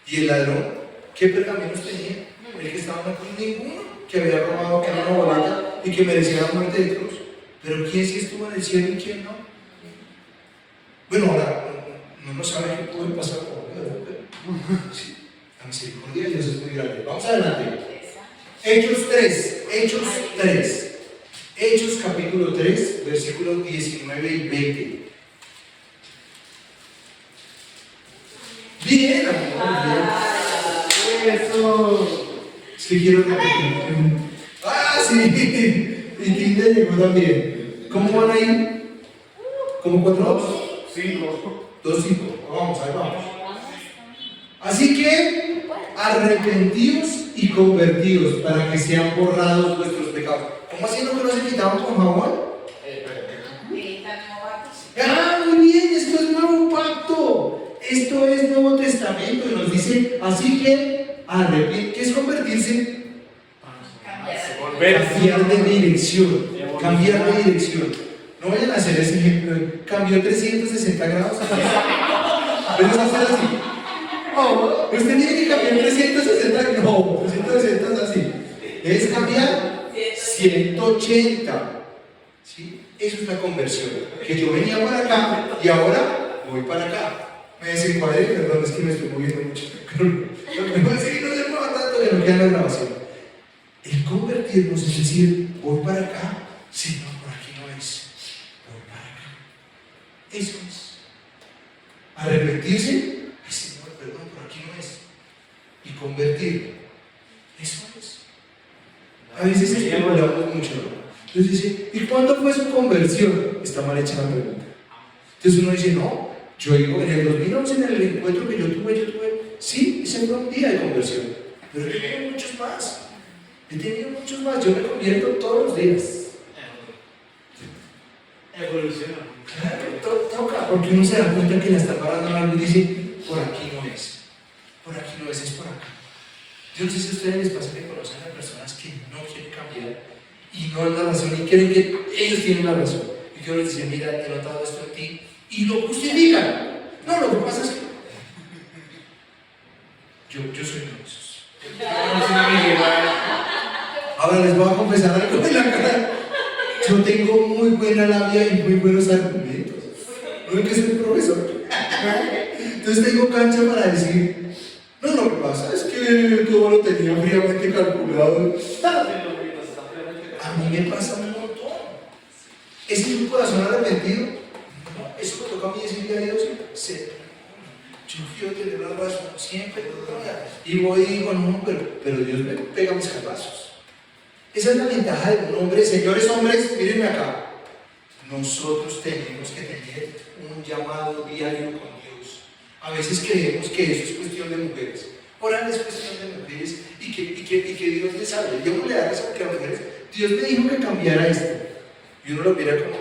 Y el ladrón, ¿qué pergaminos tenía? El que estaba con ninguno, que había robado, que era una boleta y que merecía la muerte de cruz. Pero ¿quién sí estuvo en el cielo y quién no? Bueno, ahora no sabe qué puede pasar por sí, la misericordia de Dios es muy grande. Vamos adelante. Hechos 3. Hechos capítulo 3, versículos 19 y 20. Bien, amor, bien. Eso. Sí, quiero repetir. Sí. Y Tinder llegó también. ¿Cómo van ahí? ¿Cómo 4-2? 5. 2-5. Vamos, ahí vamos. Así que arrepentidos y convertidos para que sean borrados vuestros pecados. ¿Cómo haciendo que no se quitaban con jabón? Muy bien, esto es nuevo pacto. Esto es Nuevo Testamento y nos dice, así que arrepentir. ¿Qué es convertirse? Cambiar de dirección. Cambiar de dirección. No vayan a hacer ese ejemplo. Cambió 360 grados. ¿Puedes hacer así? Oh, usted tiene que cambiar 360 grados. No, 360 es así. Es cambiar 180. ¿Sí? Eso es la conversión. Que yo venía para acá y ahora voy para acá. Me desencuadré, perdón, es que me estoy moviendo mucho. Lo que pasa es que no se mueva tanto que no queda en la grabación. El convertirnos es decir, voy para acá, Señor, por aquí no es. Voy para acá. Eso es. Arrepentirse, ay Señor, perdón, por aquí no es. Y convertir, eso es. A veces especulamos mucho, ¿no? Entonces dice, ¿y cuándo fue su conversión? Está mal hecha la pregunta. Entonces uno dice, no, yo digo, en el 2011, en el encuentro que yo tuve, sí, ese fue un día de conversión. Pero he tenido muchos más. Yo me convierto todos los días. Evoluciona. Claro, toca, porque uno se da cuenta que la está parando algo y dice, por aquí no es. Por aquí no es por acá. Yo no sé si a ustedes les pasa que conocen a personas que no quieren cambiar y no dan la razón y creen que ellos tienen la razón. Y que uno les dice, mira, he notado esto en ti, y lo justifican. No, lo que pasa es que yo soy uno de esos. Ahora les voy a confesar algo de la cara. Yo tengo muy buena labia y muy buenos argumentos. no es que soy profesor. Entonces tengo cancha para decir, no, lo que pasa es que todo lo tenía fríamente calculado. A mí me pasa un montón. ¿Ese es un corazón arrepentido? No, eso me toca a mí decirle a Dios, yo quiero tener la razón siempre, y voy y digo, no, pero Dios me pega mis cabazos. Esa es la ventaja de un hombre. Señores hombres, mírenme acá. Nosotros tenemos que tener un llamado diario con Dios. A veces creemos que eso es cuestión de mujeres. Orar es cuestión de mujeres y que Dios les hable. Yo no le hago eso porque a mujeres, Dios me dijo que cambiara esto. Y uno lo mira como,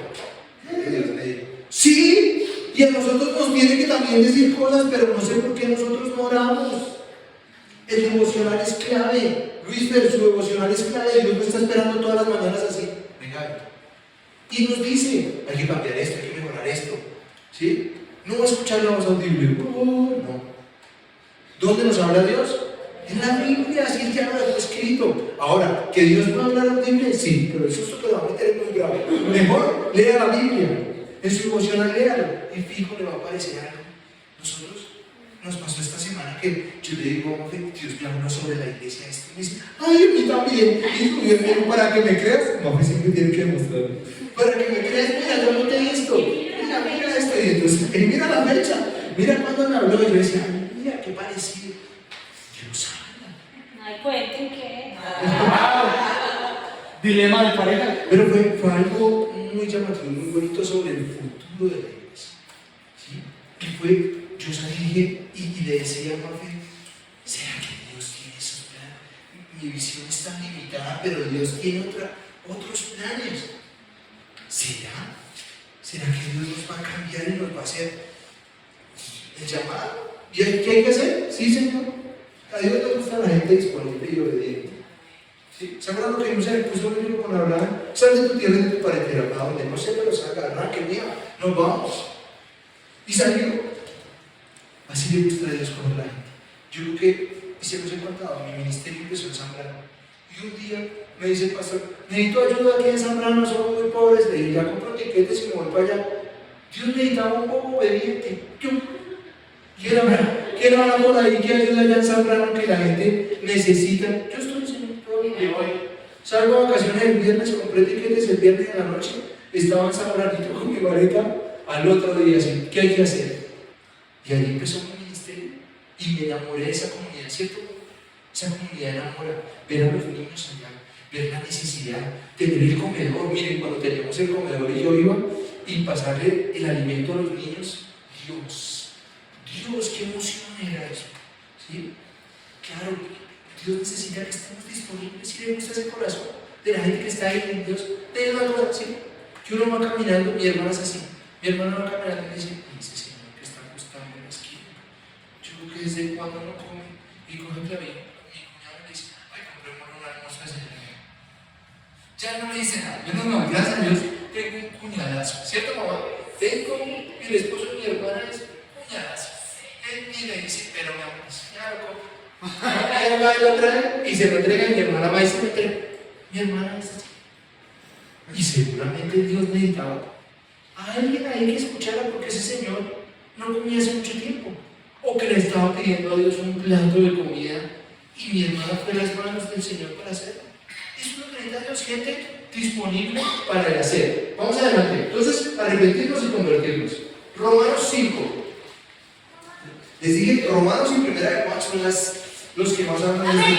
Dios me dijo. Sí, y a nosotros nos tiene que también decir cosas, pero no sé por qué nosotros no oramos. El devocional es clave. Luis, pero su devocional es clave. Dios me está esperando todas las mañanas así. Venga. Y nos dice, hay que cambiar esto, hay que mejorar esto. ¿Sí? No va a escuchar la voz audible. No. ¿Dónde nos habla Dios? En la Biblia, así es que ya lo dejó escrito. Ahora, ¿que Dios no habla audible? Sí, pero eso es lo que va a meter muy grave. Mejor lea la Biblia. En su devocional léalo. Y fijo le va a aparecer algo. Nosotros nos pasó esta semana que yo le digo, Dios me habló sobre la iglesia esto. Y me dice, ay, a mí también. Y Dios me dijo, para que me creas, no, siempre tiene que demostrarlo. Para que me creas, mira, yo noté esto. Mira esto. Y entonces, mira la fecha. Mira cuando me habló. Y yo decía, mira, qué parecido. Dios habla. Ay, cuenten que. Dilema de pareja. Pero fue algo muy llamativo, muy bonito sobre el futuro de la iglesia. ¿Sí? Y fue, yo salí y dije, y le decía a Mafe, ¿será que Dios tiene esos planes? Mi visión es tan limitada, pero Dios tiene otros planes. ¿Será? ¿Será que Dios nos va a cambiar y nos va a hacer el llamado? ¿Y qué hay que hacer? Sí, Señor. A Dios le gusta la gente disponible y obediente. ¿Sí? ¿Se acuerdan lo que vimos en el curso bíblico con Abraham? Sal de tu tierra y de tu parentela, a donde no sé, pero salga, Abraham, que mía, nos vamos. Y salió. Así le gusta a Dios con la gente. Yo creo que, y se los he contado, mi ministerio empezó en Zambrano. Y un día me dice el pastor, necesito ayuda aquí en Zambrano, somos muy pobres. Le dije, ya compro tiquetes y me voy para allá. Dios necesitaba un poco obediente. ¿Quién habla por ahí que ayuda allá en Zambrano que la gente necesita? Yo estoy en todo el día. Salgo a vacaciones el viernes, compré tiquetes el viernes en la noche, estaba en Zambranito con mi maleta, al otro día así, ¿qué hay que hacer? Y allí empezó mi ministerio y me enamoré de esa comunidad, ¿cierto? Esa comunidad enamora, ver a los niños allá, ver la necesidad, tener el comedor. Miren, cuando teníamos el comedor y yo iba y pasarle el alimento a los niños, Dios, qué emoción era eso. ¿Sí? Claro, Dios necesita que estemos disponibles. Si le gusta ese corazón de la gente que está ahí en Dios, de una cosa así. Que uno va caminando, mi hermana es así. Mi hermana va caminando y dice, Señor, que está acostado en la esquina. Yo creo que desde cuando no come y coge el clavín, mi cuñado le dice, ay, comprémosle un almuerzo de desayuno. Ya no me dice nada. Yo no, gracias a Dios, tengo un cuñadazo. ¿Cierto, mamá? Tengo, y el esposo de mi hermana es cuñadazo. Él me dice, pero mi amor, ya lo compro. Él va y lo trae y se lo entrega y mi hermana va y se lo entrega. Mi hermana es así. Y seguramente Dios necesitaba a alguien ahí que escuchara, porque ese señor no comía hace mucho tiempo. O que le estaba pidiendo a Dios un plato de comida y mi hermana fue a las manos del Señor para hacerlo. Eso no necesita Dios, gente disponible para el hacer. Vamos adelante. Entonces, arrepentirnos y convertirnos. Romanos 5. Les dije, Romanos y Primera de Juan son los que más hablan de esto.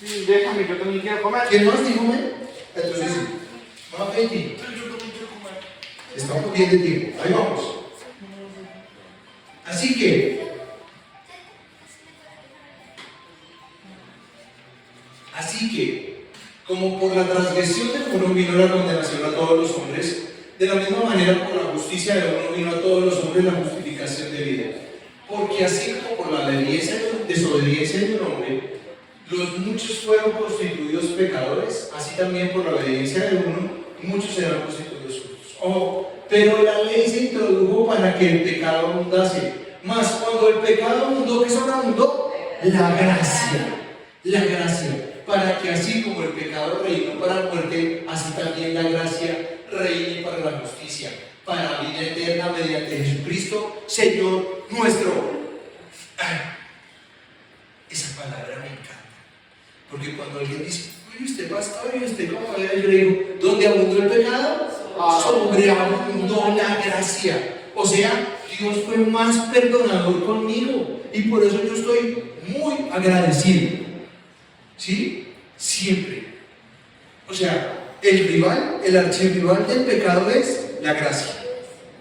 Sí, déjame, yo también quiero comer. ¿Quién más dijo, men? Entonces sí. Más 20. Yo también quiero comer. Estamos bien de tiempo. Ahí vamos. Así que, como por la transgresión de uno vino la condenación a todos los hombres, de la misma manera por la justicia de uno vino a todos los hombres la justificación de vida. Porque así como por la desobediencia de un hombre, los muchos fueron constituidos pecadores, así también por la obediencia de uno, muchos serán constituidos justos. Pero la ley se introdujo para que el pecado abundase. Mas cuando el pecado abundó, ¿qué son abundó? La gracia. La gracia. Para que así como el pecado reinó para la muerte, así también la gracia reine para la justicia. para vida eterna mediante Jesucristo, Señor nuestro. Esa palabra me encanta, porque cuando alguien dice, uy, usted pastor, y usted como yo le digo, ¿dónde abundó el pecado? Sobreabundó la gracia. O sea, Dios fue más perdonador conmigo y por eso yo estoy muy agradecido. ¿Sí? Siempre. O sea, el rival, el archirrival del pecado es la gracia,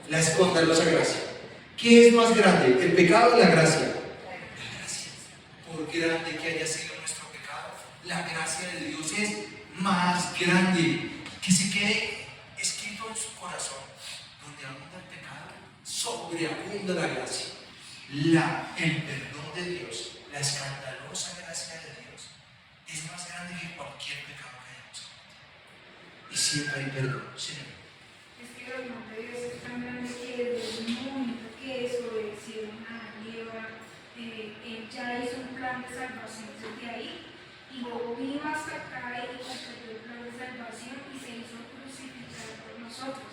la escandalosa gracia. ¿Qué es más grande, el pecado o la gracia? La gracia. Por grande que haya sido nuestro pecado, la gracia de Dios es más grande. Que se quede escrito en su corazón: donde abunda el pecado, sobreabunda la gracia. El perdón de Dios, la escandalosa gracia de Dios, es más grande que cualquier pecado que hayamos cometido. Y siempre hay perdón, Señor. Es que el amor de Dios es tan grande que desde el momento que desobedecieron a Eva, Él ya hizo un plan de salvación desde ahí, y luego vino hasta acá y completó el plan de salvación y se hizo crucificar por nosotros.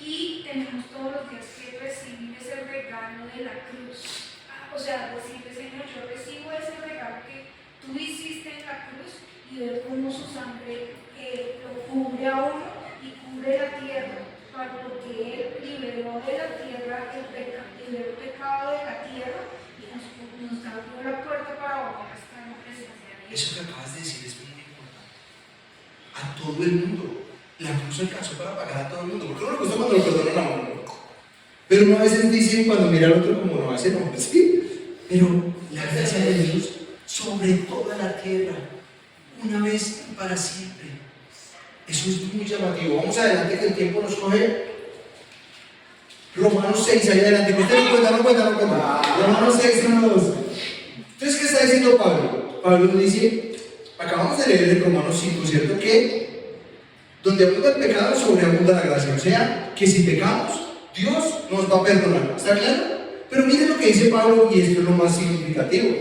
Y tenemos todos los días que recibir ese regalo de la cruz. O sea, decirle, Señor, yo recibo ese regalo que tú hiciste en la cruz, y ver cómo su sangre lo cubre a uno y cubre la tierra, porque Él liberó de la tierra el pecado, liberó el pecado de la tierra y nos abrió la puerta para volver a estar en presencia de Dios. Eso que acabas de decir es muy importante. A todo el mundo. La cruz alcanzó para pagar a todo el mundo. Porque no le gusta cuando lo perdonan a uno. Pero uno a veces dice cuando mira al otro como no hace, no, sí. Pero la gracia de Dios sobre toda la tierra, una vez y para siempre. Eso es muy llamativo. Vamos adelante que el tiempo nos coge. Romanos 6, ahí adelante. Usted no cuenta. Romanos 6, 1, 2. Entonces, ¿qué está diciendo Pablo? Pablo dice, acabamos de leer en Romanos 5, ¿cierto? Que donde abunda el pecado, sobreabunda la gracia. O sea, que si pecamos, Dios nos va a perdonar. ¿Está claro? Pero miren lo que dice Pablo, y esto es lo más significativo.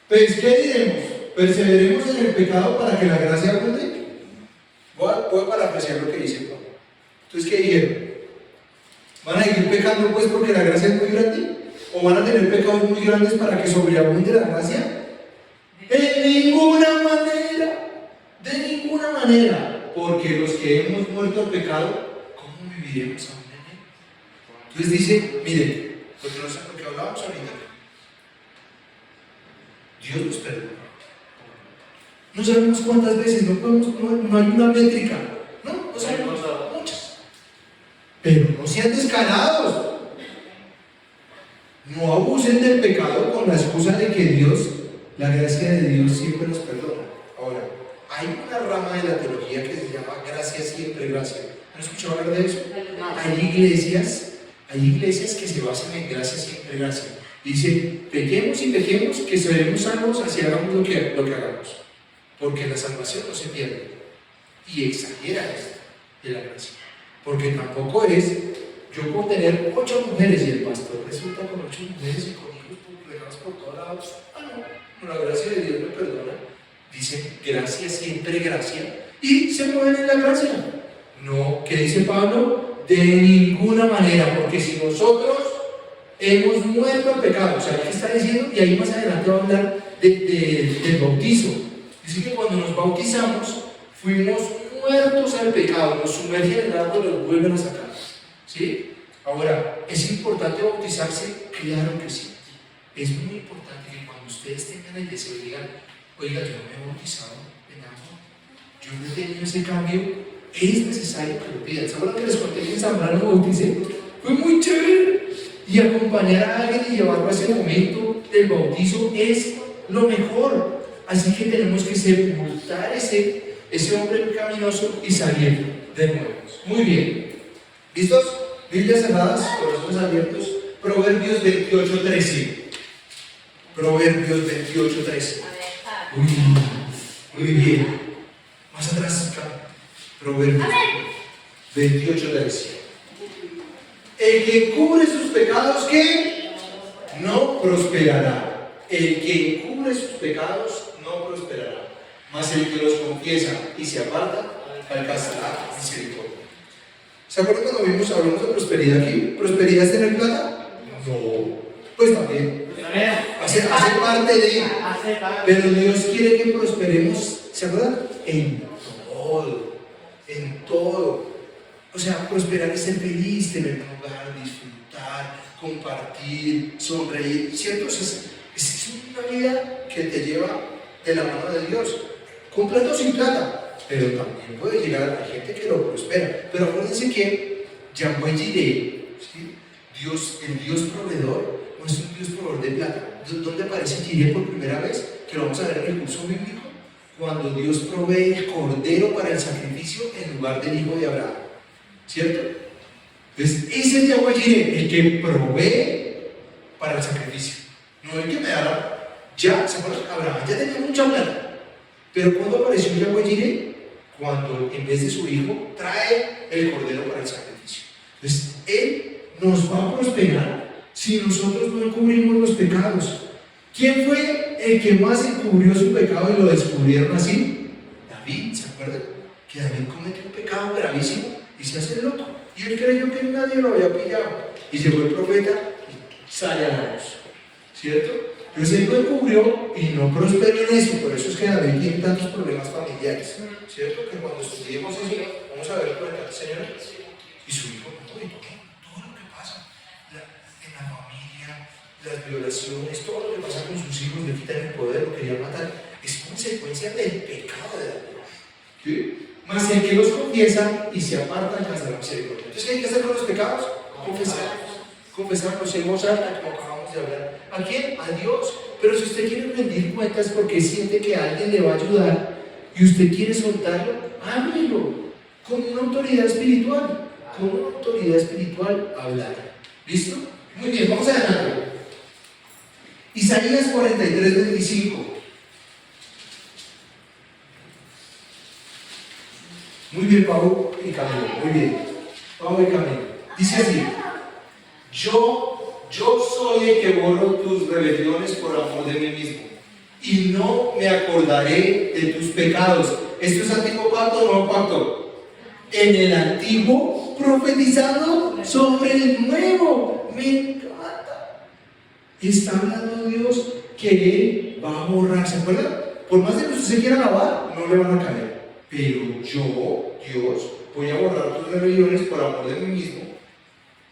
Pues, ¿qué diremos? ¿Perseveremos en el pecado para que la gracia abunde? Voy a parafrasear lo que dice Pablo. Entonces, ¿qué dijeron? ¿Van a seguir pecando pues porque la gracia es muy grande? ¿O van a tener pecados muy grandes para que sobreabunde la gracia? De ninguna manera. Porque los que hemos muerto al pecado, ¿cómo viviremos aún en él? Entonces dice, miren, porque hablábamos ahorita, Dios nos perdona. No sabemos cuántas veces, no hay una métrica, no sabemos muchas. Pero no sean descarados. No abusen del pecado con la excusa de que Dios, la gracia de Dios siempre nos perdona. Ahora, hay una rama de la teología que se llama gracia siempre gracia. ¿Han escuchado hablar de eso? Hay iglesias que se basan en gracia siempre gracia. Dicen, pequemos y pequemos, que seremos salvos así hagamos lo que hagamos. Porque la salvación no se pierde. Y exagera esto de la gracia. Porque tampoco es, yo puedo tener 8 mujeres y el pastor resulta con 8 mujeres y con hijos regados por todos lados. No, la gracia de Dios me perdona. Dice, gracia siempre gracia. Y se mueven en la gracia. No, ¿qué dice Pablo? De ninguna manera, porque si nosotros hemos muerto al pecado, o sea, ¿qué está diciendo? Y ahí más adelante va a hablar del bautizo. Dice que cuando nos bautizamos, fuimos muertos al pecado, nos sumergen en el agua y nos vuelven a sacar. ¿Sí? Ahora, ¿es importante bautizarse? Claro que sí. Es muy importante que cuando ustedes tengan el deseo y digan, oiga, yo me he bautizado en agua, yo no he tenido ese cambio, es necesario que lo pidan. ¿Saben lo que les conté que en Zambrano me bauticé? Fue muy chévere. Y acompañar a alguien y llevarlo a ese momento del bautizo es lo mejor. Así que tenemos que sepultar ese hombre pecaminoso y salir de nuevo. Muy bien. ¿Listos? Biblias cerradas, corazones abiertos. Proverbios 28:13. Proverbios 28:13. Muy bien. Más atrás acá. Proverbios 28:13. El que cubre sus pecados, ¿qué? No prosperará. El que cubre sus pecados no prosperará. Mas el que los confiesa y se aparta alcanzará misericordia. ¿Se acuerdan cuando hablamos de prosperidad aquí? ¿Prosperidad es tener plata? No. Pues también. Hace parte de. Pero Dios quiere que prosperemos, ¿se acuerdan? En todo. En todo. O sea, prosperar es ser feliz, tener un hogar, disfrutar, compartir, sonreír. ¿Cierto? Es una vida que te lleva de la mano de Dios. Con plata o sin plata. Pero también puede llegar a la gente que lo prospera. Pero acuérdense que Yahweh Jireh, ¿sí? El Dios proveedor, no es un Dios proveedor de plata. ¿Dónde aparece Jireh por primera vez? Que lo vamos a ver en el curso bíblico. Cuando Dios provee el cordero para el sacrificio en lugar del hijo de Abraham. ¿Cierto? Entonces, ese es Yahweh Jireh, el que provee para el sacrificio. No el que me da. Ya, ¿se acuerdan? Abraham ya tenía mucha plata. Pero ¿cuándo apareció Yahweh Jireh? Cuando en vez de su hijo trae el cordero para el sacrificio. Entonces, Él nos va a prosperar si nosotros no encubrimos los pecados. ¿Quién fue el que más encubrió su pecado y lo descubrieron así? David, ¿se acuerdan? Que David cometió un pecado gravísimo y se hace loco. Y él creyó que nadie lo había pillado. Y llegó el profeta y sale a la luz. ¿Cierto? Entonces él lo encubrió y no prosperó en eso. Por eso es que David tiene tantos problemas familiares. ¿Cierto? Que cuando estudiemos eso, vamos a ver por el Señor. Y su hijo, todo lo que pasa en la familia, las violaciones, todo lo que pasa con sus hijos, le quitan el poder, lo querían matar, es consecuencia del pecado de David. ¿Sí? Mas el que los confiesa y se aparta alcanzará misericordia. Entonces, ¿qué hay que hacer con los pecados? Confesarlos en voz alta, como acabamos de hablar. ¿A quién? A Dios. Pero si usted quiere rendir cuentas porque siente que alguien le va a ayudar y usted quiere soltarlo, háblelo con una autoridad espiritual. Con una autoridad espiritual, hablar. ¿Listo? Muy bien, vamos adelante. Isaías 43, 25. Muy bien, Pablo y Camilo. Muy bien. Pablo y Camilo. Dice así: Yo soy el que borro tus rebeliones por amor de mí mismo, y no me acordaré de tus pecados. ¿Esto es antiguo pacto o nuevo pacto? En el antiguo, profetizando sobre el nuevo. Me encanta. Está hablando Dios que Él va a borrar. ¿Se acuerdan? Por más de que usted se quiera lavar, no le van a caer. Pero yo, Dios, voy a borrar tus rebeliones por amor de mí mismo.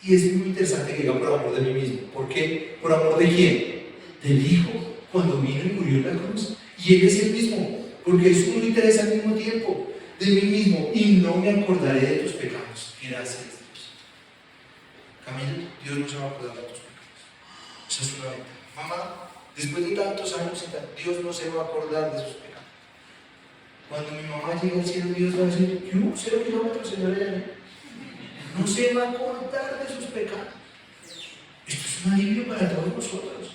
Y es muy interesante que diga por amor de mí mismo. ¿Por qué? ¿Por amor de quién? Del Hijo, cuando vino y murió en la cruz. Y Él es el mismo, porque es uno y tres al mismo tiempo. De mí mismo, y no me acordaré de tus pecados. Gracias, Dios. Camilo, Dios no se va a acordar de tus pecados. Esa es una venta. Mamá, después de tantos años, Dios no se va a acordar de sus pecados. Cuando mi mamá llegue al cielo, Dios va a decir: ¿qué hubo? 0 kilómetros, señora. No se va a acordar de sus pecados. Esto es un alivio para todos nosotros.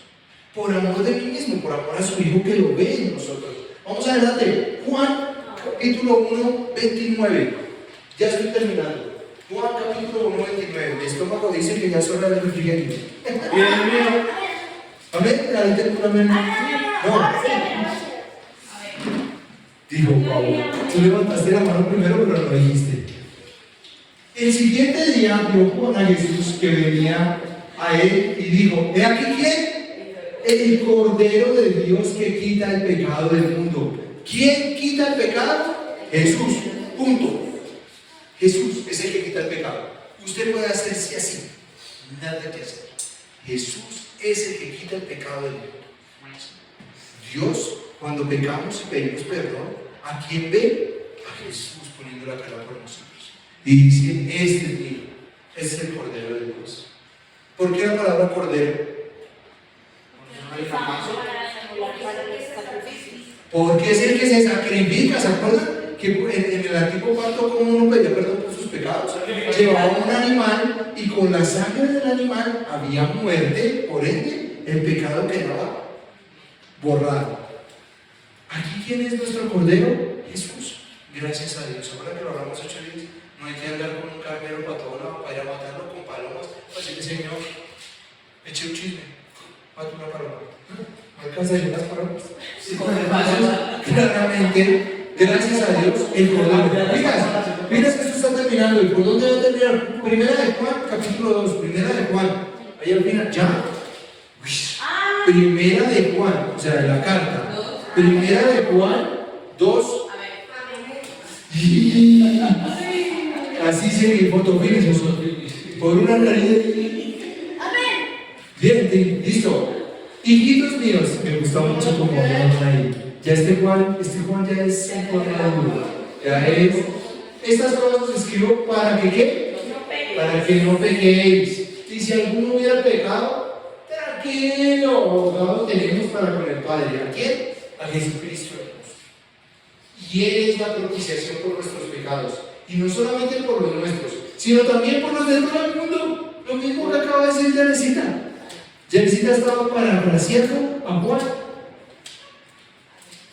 Por amor de mí mismo, por amor a su Hijo que lo ve en nosotros. Vamos adelante. Juan capítulo 1, 29. Ya estoy terminando. Juan capítulo 1, 29. Mi estómago dice que ya es hora de refrigerio. Bien, bien. Amén. ¿La gente con amén? No. Dijo Pablo. Tú levantaste la mano primero, pero no lo dijiste. El siguiente día vio Juan a Jesús que venía a él y dijo: ¿he aquí quién? El Cordero de Dios que quita el pecado del mundo. ¿Quién quita el pecado? Jesús. Punto. Jesús es el que quita el pecado. Usted puede hacerse así. Nada que hacer. Jesús es el que quita el pecado del mundo. Dios, cuando pecamos y pedimos perdón, ¿a quién ve? A Jesús poniendo la cara por nosotros. Y dice: este es mi Hijo, este es el Cordero de Dios. ¿Por qué la palabra Cordero? Porque es el que se sacrifica. ¿Se acuerdan? Que en el antiguo pacto, como uno pedía perdón por sus pecados, llevaba un animal y con la sangre del animal había muerte, por ende el pecado quedaba borrado. ¿Aquí quién es nuestro Cordero? Jesús. Gracias a Dios. Ahora que lo hablamos 8 días, no hay que andar con un carnero para todo lado, para ir a matarlo con palomas, para decirle: Señor, eche un chisme, mate una paloma. ¿No alcanza a ir las palomas? Claramente Gracias a Dios, el cordón. Mira que esto está terminando. ¿Y por dónde va a terminar? Primera de Juan, capítulo 2. Primera de Juan. Ahí al final, ya. Primera de Juan, o sea, la carta. Primera de Juan 2. Así se fotofílicos. Por una nariz. Bien, listo. Hijitos míos, me gustó mucho como hablaron ahí. Ya este Juan ya es un Juan maduro. Ya es. Estas cosas os escribo para que ¿qué? Para que no pequéis. Y si alguno hubiera pecado, tranquilo, abogado tenemos para con el Padre. ¿A quién? A Jesucristo. Y Él es la propiciación por nuestros pecados. Y no solamente por los nuestros, sino también por los de todo el mundo. Lo mismo que acaba de decir Yanesita. Yanesita estaba parafraseando a Juan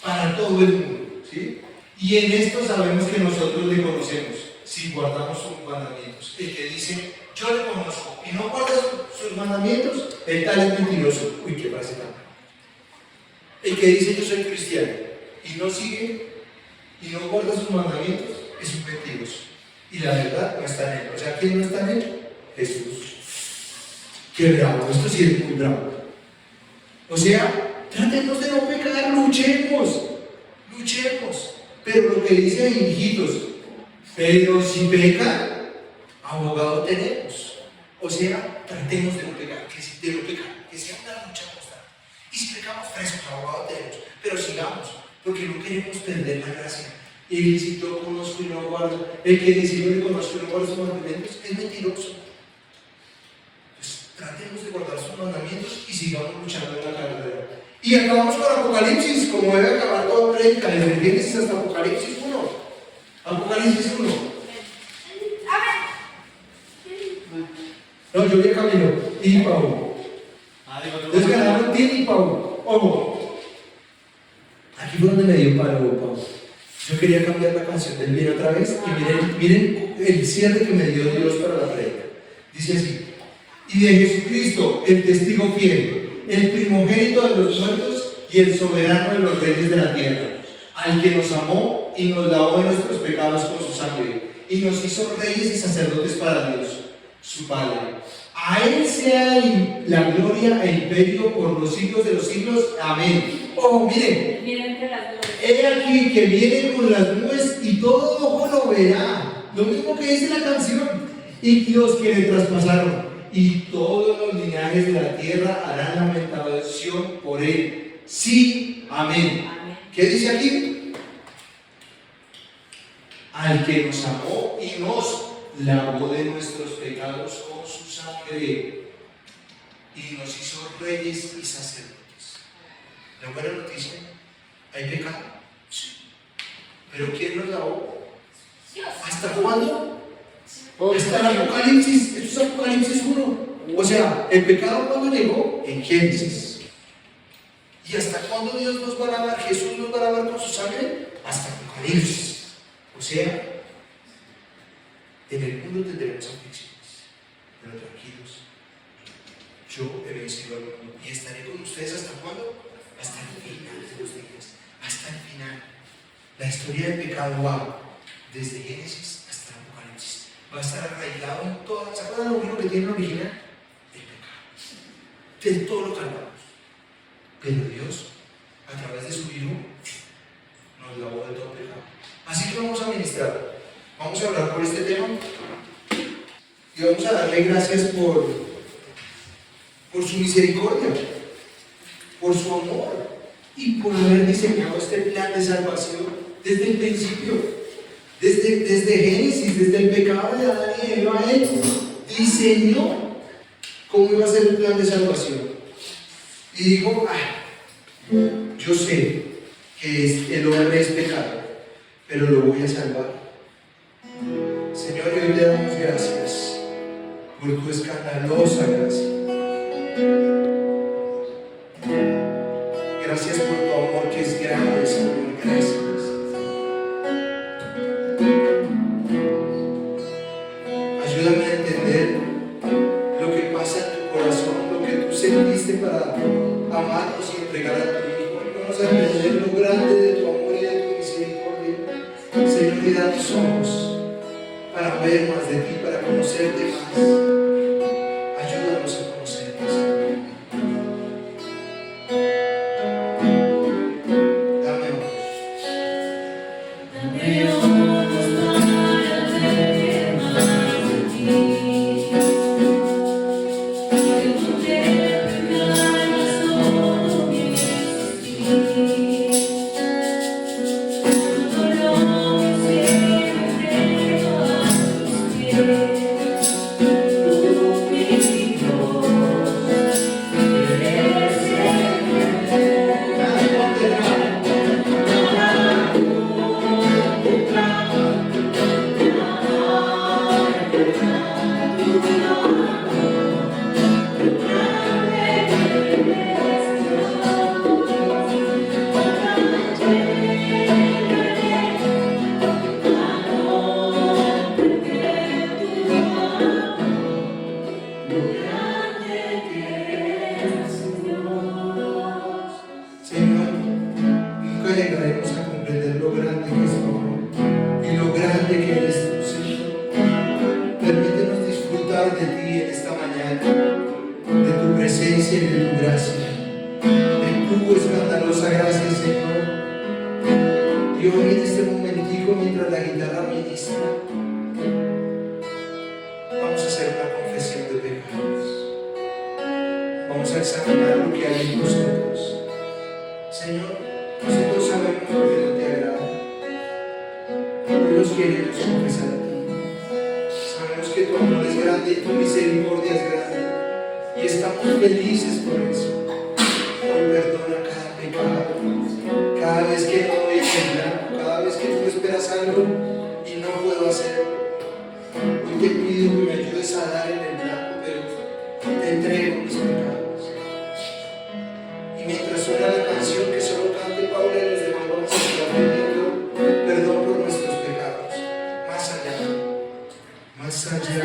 para todo el mundo, ¿sí? Y en esto sabemos que nosotros le conocemos si guardamos sus mandamientos. El que dice, yo le conozco y no guarda sus mandamientos, el tal es mentiroso. Uy, qué frase tan. El que dice, yo soy cristiano y no sigue y no guarda sus mandamientos, es un mentiroso. Y la verdad no está en él. O sea, ¿quién no está en él? Jesús. Qué bravo, esto sí es muy bravo. O sea, tratemos de no pecar, luchemos. Pero lo que dice ahí, hijitos, pero si pecan, abogado tenemos. O sea, tratemos de no pecar, que sea una lucha constante. Y si pecamos presos, abogado tenemos. Pero sigamos, porque no queremos perder la gracia. Y si yo conozco y no guardo, el que dice yo le conozco y no guardo sus mandamientos, es mentiroso. Tratemos de guardar sus mandamientos y sigamos luchando en la carrera. Y acabamos con Apocalipsis, como debe acabar toda prédica, desde Génesis hasta Apocalipsis 1. Apocalipsis 1. No, yo vi a Camilo y Pablo. Entonces ganaron Tim y Pablo. Ojo. Aquí fue donde me dio palo, Pablo. Yo quería cambiar la canción del bien otra vez. Y miren el cierre que me dio Dios para la prédica. Dice así. Y de Jesucristo, el testigo fiel, el primogénito de los muertos y el soberano de los reyes de la tierra, al que nos amó y nos lavó de nuestros pecados con su sangre, y nos hizo reyes y sacerdotes para Dios, su Padre. A Él sea la gloria e imperio por los siglos de los siglos. Amén. Ojo, miren. He aquí que viene con las nubes y todo ojo lo verá. Lo mismo que dice la canción. Y los que le traspasaron. Y todos los linajes de la tierra harán lamentación por él. Sí, amén. ¿Qué dice aquí? Al que nos amó y nos lavó de nuestros pecados con su sangre y nos hizo reyes y sacerdotes. La buena noticia, ¿hay pecado? Sí. ¿Pero quién nos lavó? ¿Hasta cuándo? Está en Apocalipsis, esto es Apocalipsis 1. O sea, el pecado cuando llegó en Génesis. ¿Y hasta cuándo Dios nos va a lavar? Jesús nos va a lavar con su sangre hasta Apocalipsis. O sea, en el mundo tendremos aflicciones, pero tranquilos. Yo he vencido al mundo y estaré con ustedes hasta cuándo? Hasta el final de los días. Hasta el final. La historia del pecado va desde Génesis hasta el Apocalipsis. Va a estar arraigado en todo. ¿Se acuerdan lo único que tiene la original? El pecado. De todo lo cargamos. Pero Dios, a través de su Hijo, nos lavó de todo pecado. Así que vamos a ministrar. Vamos a hablar por este tema. Y vamos a darle gracias por su misericordia, por su amor y por haber diseñado este plan de salvación desde el principio. Desde Génesis, desde el pecado de Adán y de Eva, Él diseñó cómo iba a ser el plan de salvación. Y dijo, yo sé que el hombre es pecado, pero lo voy a salvar. Señor, hoy te damos gracias por tu escandalosa gracia. Gracias por tu amor que es grande, Señor. Gracias. Ayúdame a entender lo que pasa en tu corazón, lo que tú sentiste para amarnos y entregar a tu Hijo. Ayúdanos a entender lo grande de tu amor y de tu misericordia. ilumina tus ojos para ver más de ti, para conocerte más. Ayúdanos a conocerte, Señor. Dame ojos. Dame ojos para ver más de ti. Que contemplar todo mi existir. Todo lo que siempre entrego a tus pies. Tú, mi Dios, eres el Señor, nunca llegaremos a comprender lo grande que es tu amor y lo grande que eres tú, Señor. Permítenos disfrutar de ti en esta mañana, de tu presencia y de tu gracia, de tu escandalosa gracia, Señor. Y hoy en este momentico, mientras la guitarra ministra, vamos a hacer una confesión de pecados. Vamos a examinar lo que hay en nosotros. Señor, nosotros sabemos lo que no te agrada. No los queremos confesar a ti. Sabemos que tu amor es grande y tu misericordia es grande. Y estamos felices por eso. Hoy perdona cada pecado. Cada vez que no doy el blanco, cada vez que tú esperas algo y no puedo hacerlo. Hoy te pido que me ayudes a dar en el blanco, pero te entrego mis pecados. Y mientras suena la canción que solo cante Paula y los demás, vamos a estar pidiendo perdón por nuestros pecados. Más allá. Más allá.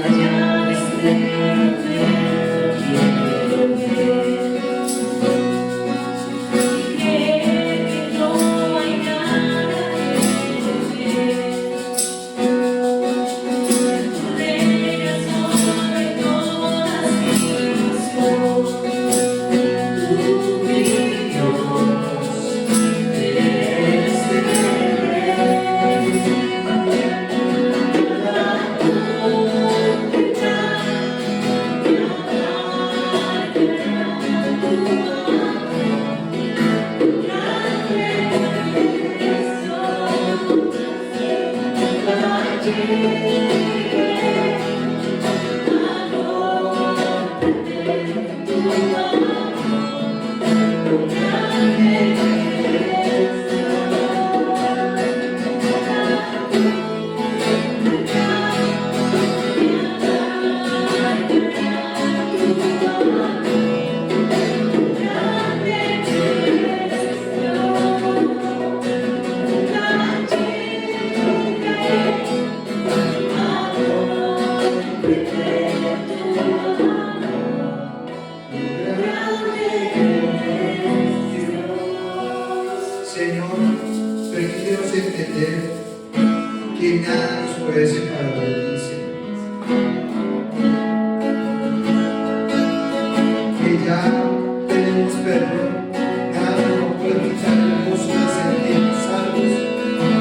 Señor, permítenos entender que nada nos puede separar de ti, Señor. Que ya tenemos perdón, nada nos puede quitar el gozo de sentirnos salvos,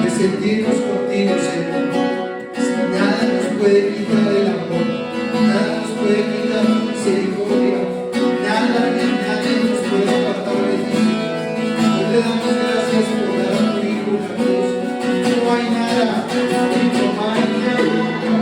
de sentirnos contigo, Señor. Nada nos puede quitar el amor, nada nos puede quitar tu misericordia, nada ni nadie nos puede apartar de ti. Te damos gracias por dar a tu Hijo en la cruz. No hay nada, no hay nada.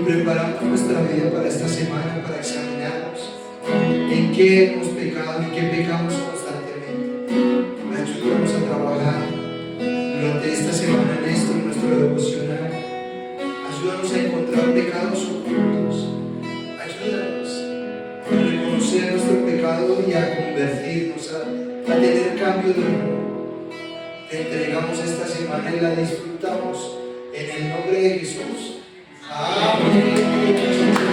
preparamos nuestra vida para esta semana, para examinarnos en qué hemos pecado, en qué pecamos constantemente. Ayúdanos a trabajar durante esta semana en esto, en nuestro devocional. Ayúdanos a encontrar pecados ocultos. Ayúdanos a reconocer nuestro pecado y a convertirnos, a tener cambio de humor. Te entregamos esta semana y la disfrutamos en el nombre de Jesús. Amén.